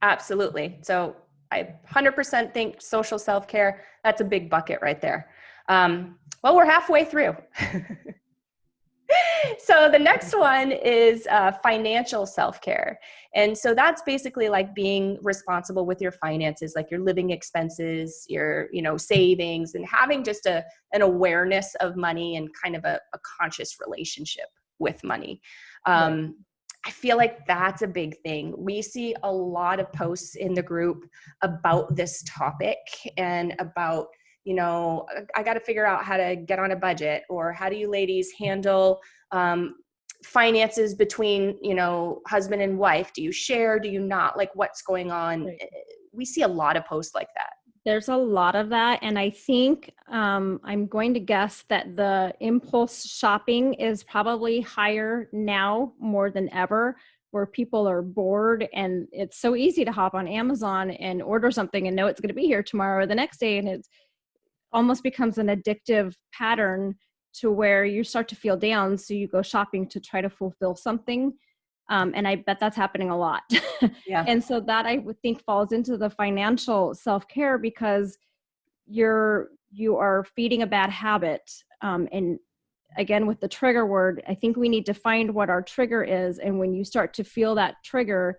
Absolutely. So I 100% think social self-care, that's a big bucket right there. Well, we're halfway through. So the next one is financial self-care. And so that's basically like being responsible with your finances, like your living expenses, your, savings, and having just an awareness of money and kind of a conscious relationship with money. Right. I feel like that's a big thing. We see a lot of posts in the group about this topic and about, I got to figure out how to get on a budget, or how do you ladies handle finances between, husband and wife? Do you share? Do you not? Like, what's going on? Right. We see a lot of posts like that. There's a lot of that. And I think I'm going to guess that the impulse shopping is probably higher now more than ever, where people are bored and it's so easy to hop on Amazon and order something and know it's going to be here tomorrow or the next day. And it's almost becomes an addictive pattern to where you start to feel down. So you go shopping to try to fulfill something. And I bet that's happening a lot. Yeah. And so that I would think falls into the financial self-care, because you are feeding a bad habit. And again, with the trigger word, I think we need to find what our trigger is. And when you start to feel that trigger,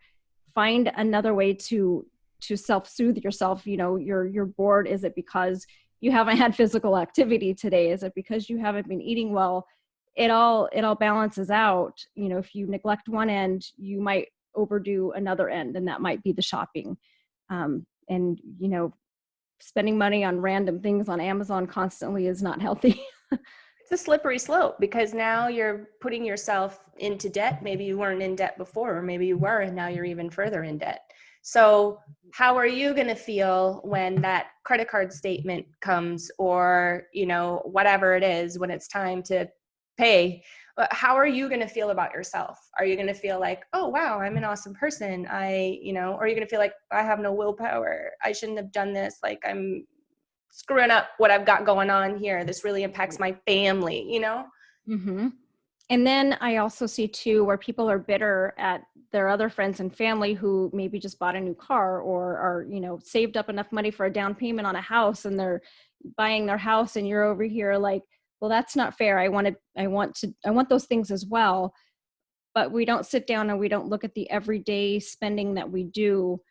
find another way to self-soothe yourself. You're bored. Is it because you haven't had physical activity today? Is it because you haven't been eating well? It all balances out. If you neglect one end, you might overdo another end, and that might be the shopping. And spending money on random things on Amazon constantly is not healthy. It's a slippery slope, because now you're putting yourself into debt. Maybe you weren't in debt before, or maybe you were, and now you're even further in debt. So how are you going to feel when that credit card statement comes, or, whatever it is, when it's time to pay? How are you going to feel about yourself? Are you going to feel like, oh, wow, I'm an awesome person? Or are you going to feel like, I have no willpower, I shouldn't have done this, like I'm screwing up what I've got going on here, this really impacts my family, Mm-hmm. And then I also see too, where people are bitter at their other friends and family who maybe just bought a new car, or are, saved up enough money for a down payment on a house, and they're buying their house, and you're over here like, well, that's not fair. I want those things as well. But we don't sit down and we don't look at the everyday spending that we do.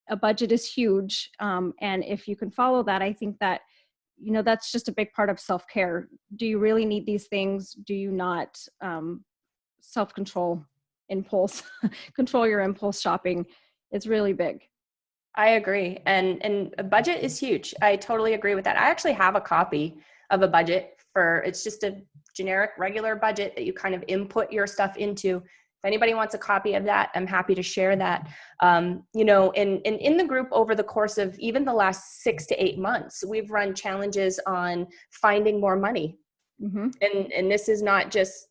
A budget is huge. And if you can follow that, I think that, that's just a big part of self-care. Do you really need these things? Do you not? Self-control, impulse, control your impulse shopping. It's really big. I agree. And a budget is huge. I totally agree with that. I actually have a copy of a budget it's just a generic regular budget that you kind of input your stuff into. If anybody wants a copy of that, I'm happy to share that. And in the group, over the course of even the last 6 to 8 months, we've run challenges on finding more money. Mm-hmm. And this is not just,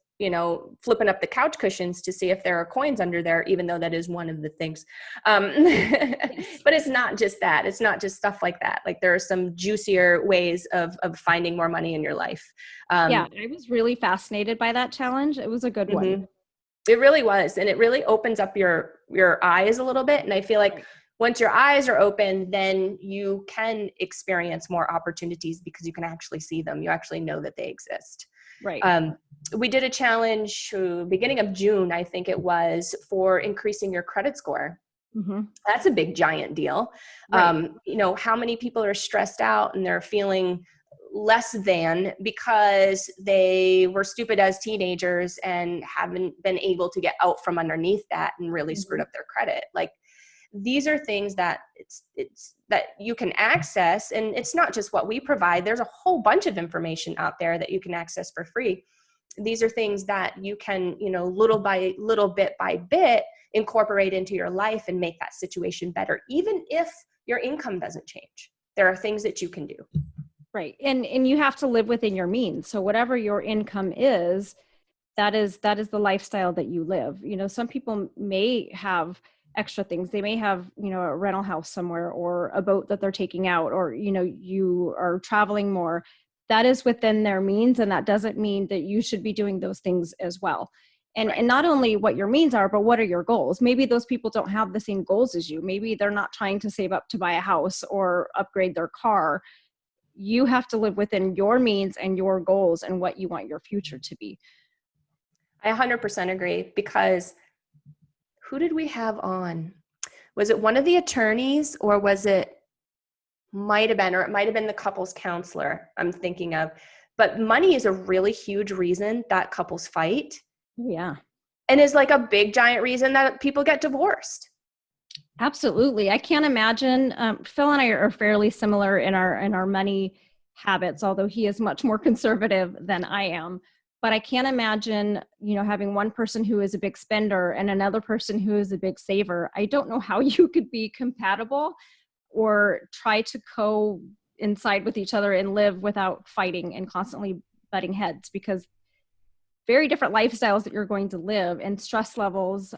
flipping up the couch cushions to see if there are coins under there, even though that is one of the things. But it's not just that. It's not just stuff like that. Like, there are some juicier ways of finding more money in your life. Yeah, I was really fascinated by that challenge. It was a good one. It really was. And it really opens up your eyes a little bit. And I feel like once your eyes are open, then you can experience more opportunities, because you can actually see them. You actually know that they exist. Right. We did a challenge beginning of June, I think it was, for increasing your credit score. Mm-hmm. That's a big giant deal. Right. How many people are stressed out and they're feeling less than because they were stupid as teenagers and haven't been able to get out from underneath that and really screwed up their credit. Like, these are things that it's that you can access, and it's not just what we provide. There's a whole bunch of information out there that you can access for free. These are things that you can, little by little, bit by bit, incorporate into your life and make that situation better, even if your income doesn't change. There are things that you can do. Right. And you have to live within your means. So whatever your income is, that is the lifestyle that you live. Some people may have extra things. They may have, a rental house somewhere, or a boat that they're taking out, or, you are traveling more. that is within their means, and that doesn't mean that you should be doing those things as well. And not only what your means are, but what are your goals? Maybe those people don't have the same goals as you. Maybe they're not trying to save up to buy a house or upgrade their car. You have to live within your means and your goals and what you want your future to be. I 100% agree, because who did we have on? Was it one of the attorneys, or was it might have been the couples counselor I'm thinking of. But money is a really huge reason that couples fight. Yeah. And is like a big giant reason that people get divorced. Absolutely. I can't imagine. Phil and I are fairly similar in our money habits, although he is much more conservative than I am. But I can't imagine, having one person who is a big spender and another person who is a big saver. I don't know how you could be compatible or try to coincide with each other and live without fighting and constantly butting heads, because very different lifestyles that you're going to live and stress levels.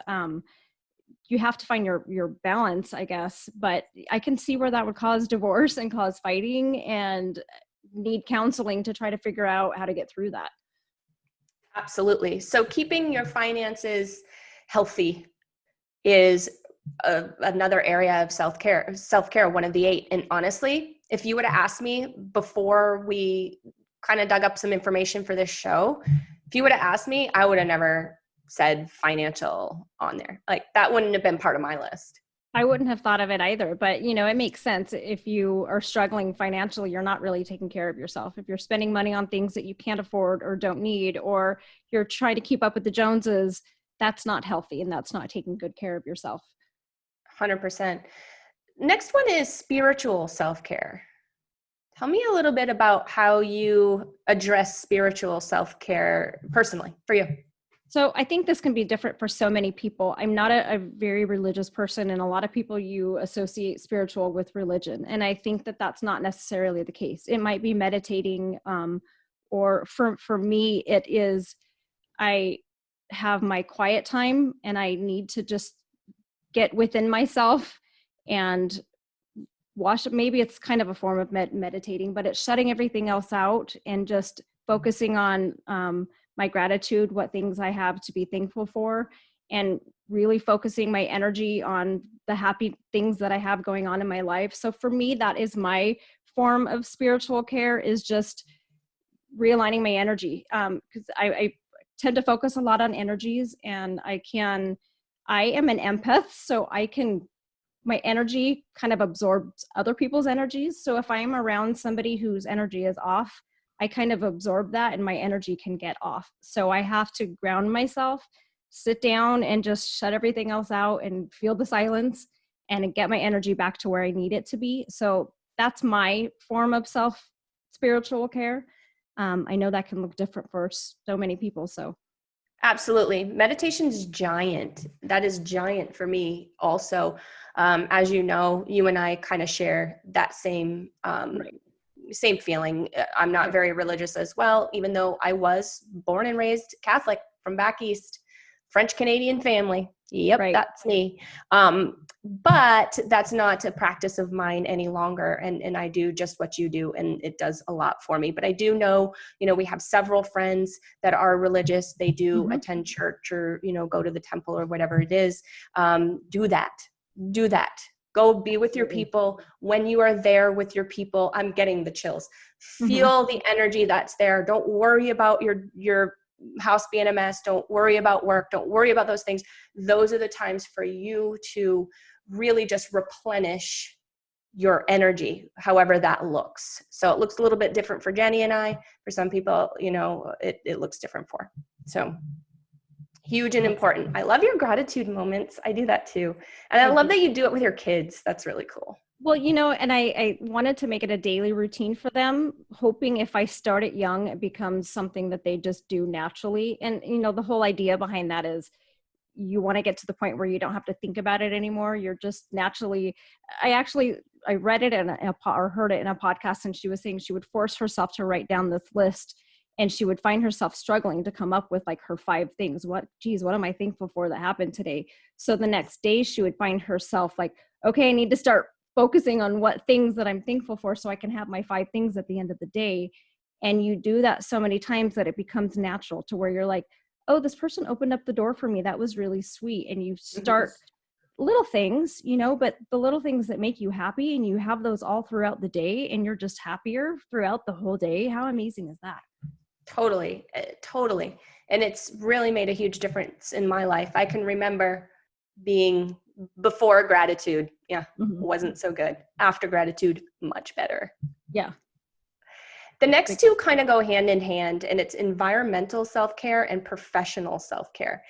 You have to find your balance, I guess. But I can see where that would cause divorce and cause fighting and need counseling to try to figure out how to get through that. Absolutely. So keeping your finances healthy is another area of self-care, one of the 8. And honestly, if you would have asked me before we kind of dug up some information for this show, if you would have asked me, I would have never said financial on there. Like, that wouldn't have been part of my list. I wouldn't have thought of it either, but it makes sense. If you are struggling financially, you're not really taking care of yourself. If you're spending money on things that you can't afford or don't need, or you're trying to keep up with the Joneses, that's not healthy, and that's not taking good care of yourself. 100%. Next one is spiritual self-care. Tell me a little bit about how you address spiritual self-care personally for you. So I think this can be different for so many people. I'm not a very religious person, and a lot of people, you associate spiritual with religion. And I think that that's not necessarily the case. It might be meditating, or for me, it is, I have my quiet time and I need to just get within myself and maybe it's kind of a form of meditating, but it's shutting everything else out and just focusing on my gratitude, what things I have to be thankful for, and really focusing my energy on the happy things that I have going on in my life. So for me, that is my form of spiritual care, is just realigning my energy. Because I tend to focus a lot on energies, and I am an empath, so my energy kind of absorbs other people's energies. So if I am around somebody whose energy is off, I kind of absorb that and my energy can get off. So I have to ground myself, sit down and just shut everything else out and feel the silence and get my energy back to where I need it to be. So that's my form of spiritual care. I know that can look different for so many people. So absolutely. Meditation is giant. That is giant for me also. As you know, you and I kind of share that same feeling. I'm not very religious as well, even though I was born and raised Catholic from back east, French Canadian family. Yep, right. That's me. But that's not a practice of mine any longer. And I do just what you do, and it does a lot for me. But I do know, we have several friends that are religious. They do attend church or, go to the temple or whatever it is. Do that. Go be with your people. When you are there with your people, I'm getting the chills. Feel the energy that's there. Don't worry about your house being a mess. Don't worry about work. Don't worry about those things. Those are the times for you to really just replenish your energy, however that looks. So it looks a little bit different for Jeni and I. For some people, it looks different for. So huge and important. I love your gratitude moments. I do that too. And I love that you do it with your kids. That's really cool. Well, and I wanted to make it a daily routine for them, hoping if I start it young, it becomes something that they just do naturally. And, the whole idea behind that is you want to get to the point where you don't have to think about it anymore. You're just naturally, I read it or heard it in a podcast, and she was saying she would force herself to write down this list, and she would find herself struggling to come up with like her 5 things. What am I thankful for that happened today? So the next day she would find herself like, okay, I need to start focusing on what things that I'm thankful for so I can have my 5 things at the end of the day. And you do that so many times that it becomes natural to where you're like, oh, this person opened up the door for me. That was really sweet. And you start little things, but the little things that make you happy, and you have those all throughout the day, and you're just happier throughout the whole day. How amazing is that? Totally. Totally. And it's really made a huge difference in my life. I can remember being before gratitude. Yeah. Wasn't so good. After gratitude, much better. Yeah. The next two kind of go hand in hand, and it's environmental self-care and professional self-care.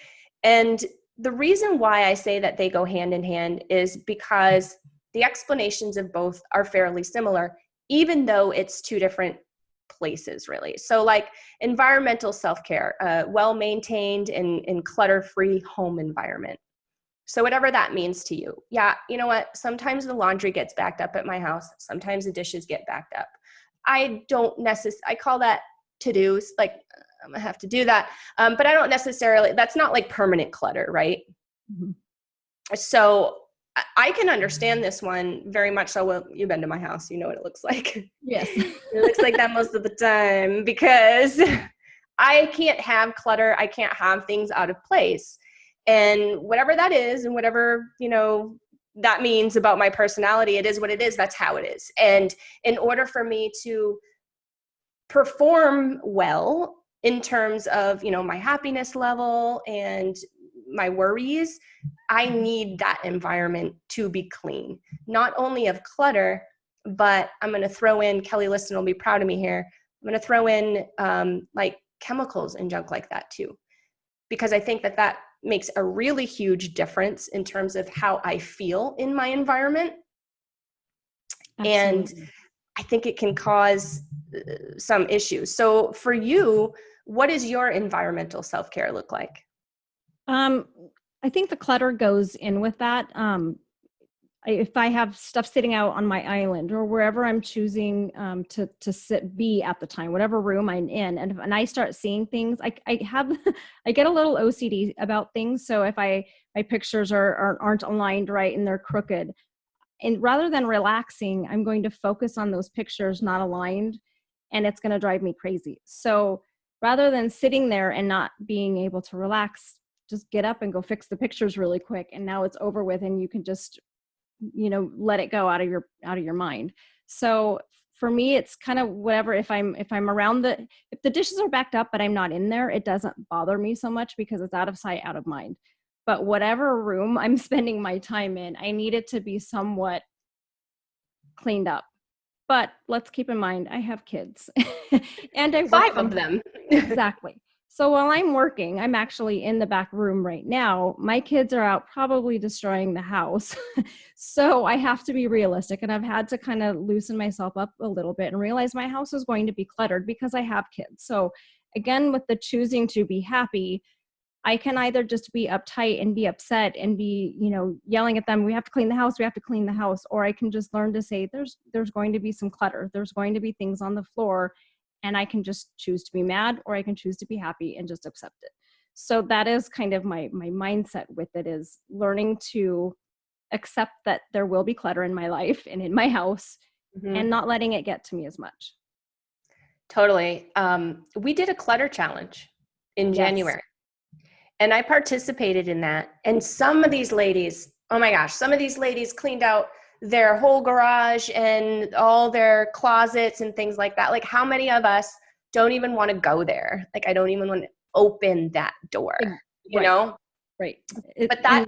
And the reason why I say that they go hand in hand is because the explanations of both are fairly similar, even though it's two different places, really. So like environmental self-care, well-maintained and clutter-free home environment. So whatever that means to you. Yeah, you know what? Sometimes the laundry gets backed up at my house. Sometimes the dishes get backed up. I call that to-dos, like I'm gonna have to do that. But I don't necessarily, that's not like permanent clutter, right? So I can understand this one very much so. Well, you've been to my house, you know what it looks like. Yes. It looks like that most of the time, because I can't have clutter. I can't have things out of place. And whatever that is, and whatever, that means about my personality, it is what it is. That's how it is. And in order for me to perform well in terms of, my happiness level and my worries, I need that environment to be clean, not only of clutter, but I'm going to throw in, Kelly Liston will be proud of me here, I'm going to throw in like chemicals and junk like that too, because I think that makes a really huge difference in terms of how I feel in my environment. Absolutely. And I think it can cause some issues. So for you, what does your environmental self-care look like? I think the clutter goes in with that. If I have stuff sitting out on my island or wherever I'm choosing to be at the time, whatever room I'm in, and I start seeing things, I get a little OCD about things. So if my pictures aren't aligned right and they're crooked, and rather than relaxing, I'm going to focus on those pictures not aligned, and it's going to drive me crazy. So rather than sitting there and not being able to relax, just get up and go fix the pictures really quick, and now it's over with, and you can just let it go out of your mind. So for me, it's kind of whatever. If I'm around if the dishes are backed up but I'm not in there, it doesn't bother me so much because it's out of sight, out of mind. But whatever room I'm spending my time in, I need it to be somewhat cleaned up. But let's keep in mind, I have kids and I work 5 of them. Exactly. So while I'm working, I'm actually in the back room right now. My kids are out probably destroying the house. So I have to be realistic, and I've had to kind of loosen myself up a little bit and realize my house is going to be cluttered because I have kids. So again, with the choosing to be happy, I can either just be uptight and be upset and be, yelling at them, we have to clean the house, or I can just learn to say there's going to be some clutter. There's going to be things on the floor, and I can just choose to be mad, or I can choose to be happy and just accept it. So that is kind of my mindset with it, is learning to accept that there will be clutter in my life and in my house, and not letting it get to me as much. Totally. We did a clutter challenge in January. And I participated in that. And some of these ladies, oh my gosh, some of these ladies cleaned out their whole garage and all their closets and things like that. Like, how many of us don't even want to go there? Like, I don't even want to open that door, you know? Right. But that,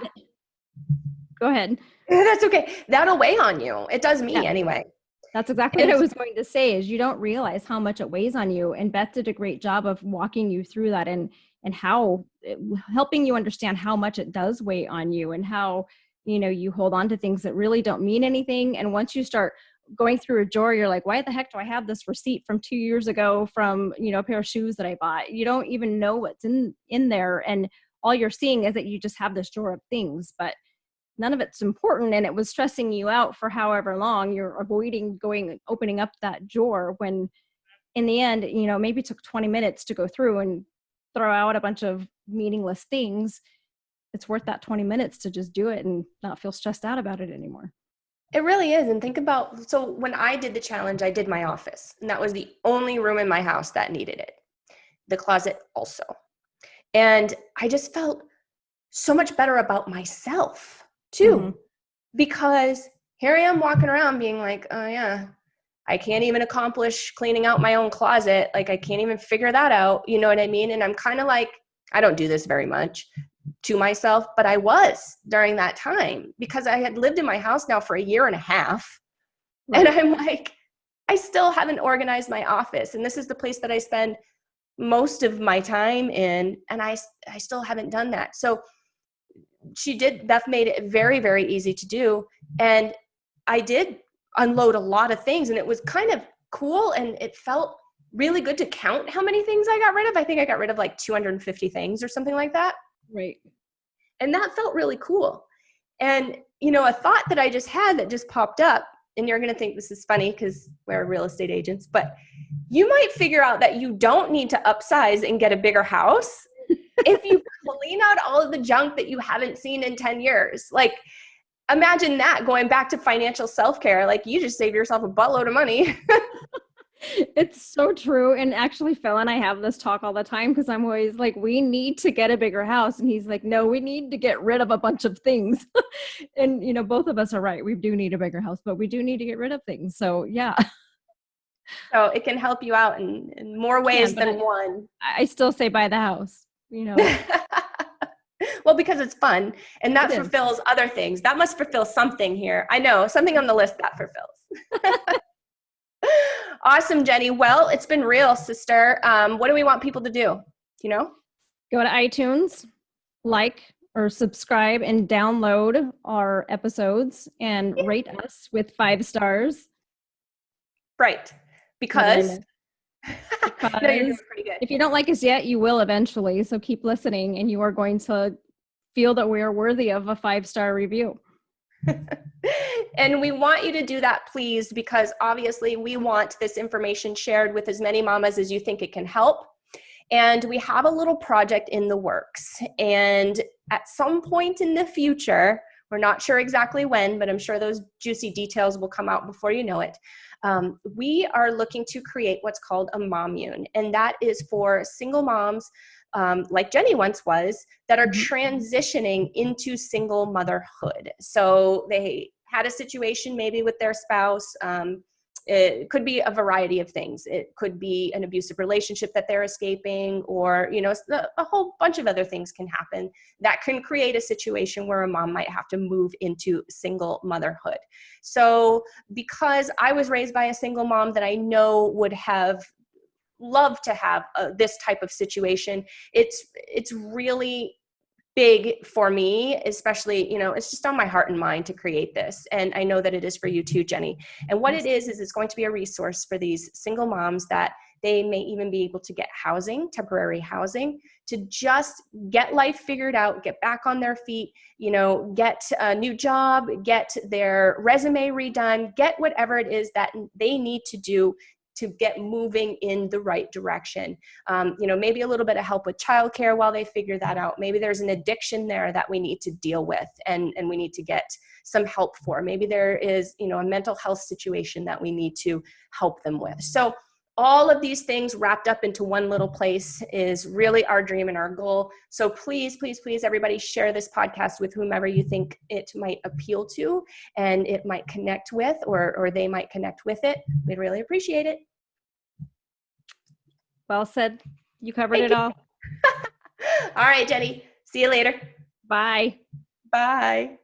go ahead. That's okay. That'll weigh on you. It does me anyway. That's exactly what I was going to say, is you don't realize how much it weighs on you. And Beth did a great job of walking you through that and how helping you understand how much it does weigh on you, and how, you hold on to things that really don't mean anything. And once you start going through a drawer, you're like, why the heck do I have this receipt from 2 years ago from, a pair of shoes that I bought? You don't even know what's in there. And all you're seeing is that you just have this drawer of things, but none of it's important. And it was stressing you out for however long. You're avoiding opening up that drawer, when in the end, maybe it took 20 minutes to go through and throw out a bunch of meaningless things. It's worth that 20 minutes to just do it and not feel stressed out about it anymore. It really is. And think about, so when I did the challenge, I did my office, and that was the only room in my house that needed it. The closet also. And I just felt so much better about myself too, because here I am walking around being like, oh yeah, I can't even accomplish cleaning out my own closet. Like I can't even figure that out. You know what I mean? And I'm kind of like, I don't do this very much to myself, but I was during that time because I had lived in my house now for a year and a half. Right. And I'm like, I still haven't organized my office. And this is the place that I spend most of my time in. And I still haven't done that. So Beth made it very, very easy to do. And I did unload a lot of things, and it was kind of cool. And it felt really good to count how many things I got rid of. I think I got rid of like 250 things or something like that. Right. And that felt really cool. And, a thought that I just had that just popped up, and you're going to think this is funny because we're real estate agents, but you might figure out that you don't need to upsize and get a bigger house if you clean out all of the junk that you haven't seen in 10 years. Like, imagine that, going back to financial self-care. Like, you just save yourself a buttload of money. It's so true. And actually, Phil and I have this talk all the time because I'm always like, we need to get a bigger house. And he's like, no, we need to get rid of a bunch of things. And, both of us are right. We do need a bigger house, but we do need to get rid of things. So, yeah. So it can help you out in more ways than one. I still say buy the house, Well, because it's fun, and that fulfills other things. That must fulfill something here. I know, something on the list that fulfills. Awesome, Jeni. Well, it's been real, sister. What do we want people to do? Go to iTunes, like or subscribe and download our episodes and rate us with 5 stars. Right. Because no, you're doing pretty good. If you don't like us yet, you will eventually. So keep listening, and you are going to feel that we are worthy of a 5-star review. And we want you to do that, please, because obviously we want this information shared with as many mamas as you think it can help. And we have a little project in the works. And at some point in the future, we're not sure exactly when, but I'm sure those juicy details will come out before you know it. We are looking to create what's called a MOMmune, and that is for single moms, like Jeni once was, that are transitioning into single motherhood. So they had a situation maybe with their spouse. It could be a variety of things. It could be an abusive relationship that they're escaping, or, a whole bunch of other things can happen that can create a situation where a mom might have to move into single motherhood. So because I was raised by a single mom that I know would have loved to have this type of situation, it's really big for me, especially, it's just on my heart and mind to create this. And I know that it is for you too, Jeni. And what it is it's going to be a resource for these single moms that they may even be able to get housing, temporary housing, to just get life figured out, get back on their feet, get a new job, get their resume redone, get whatever it is that they need to do to get moving in the right direction. Maybe a little bit of help with childcare while they figure that out. Maybe there's an addiction there that we need to deal with and we need to get some help for. Maybe there is, a mental health situation that we need to help them with. So all of these things wrapped up into one little place is really our dream and our goal. So please, please, please, everybody share this podcast with whomever you think it might appeal to and it might connect with, or they might connect with it. We'd really appreciate it. Well said. You covered it all. All right, Jeni. See you later. Bye. Bye.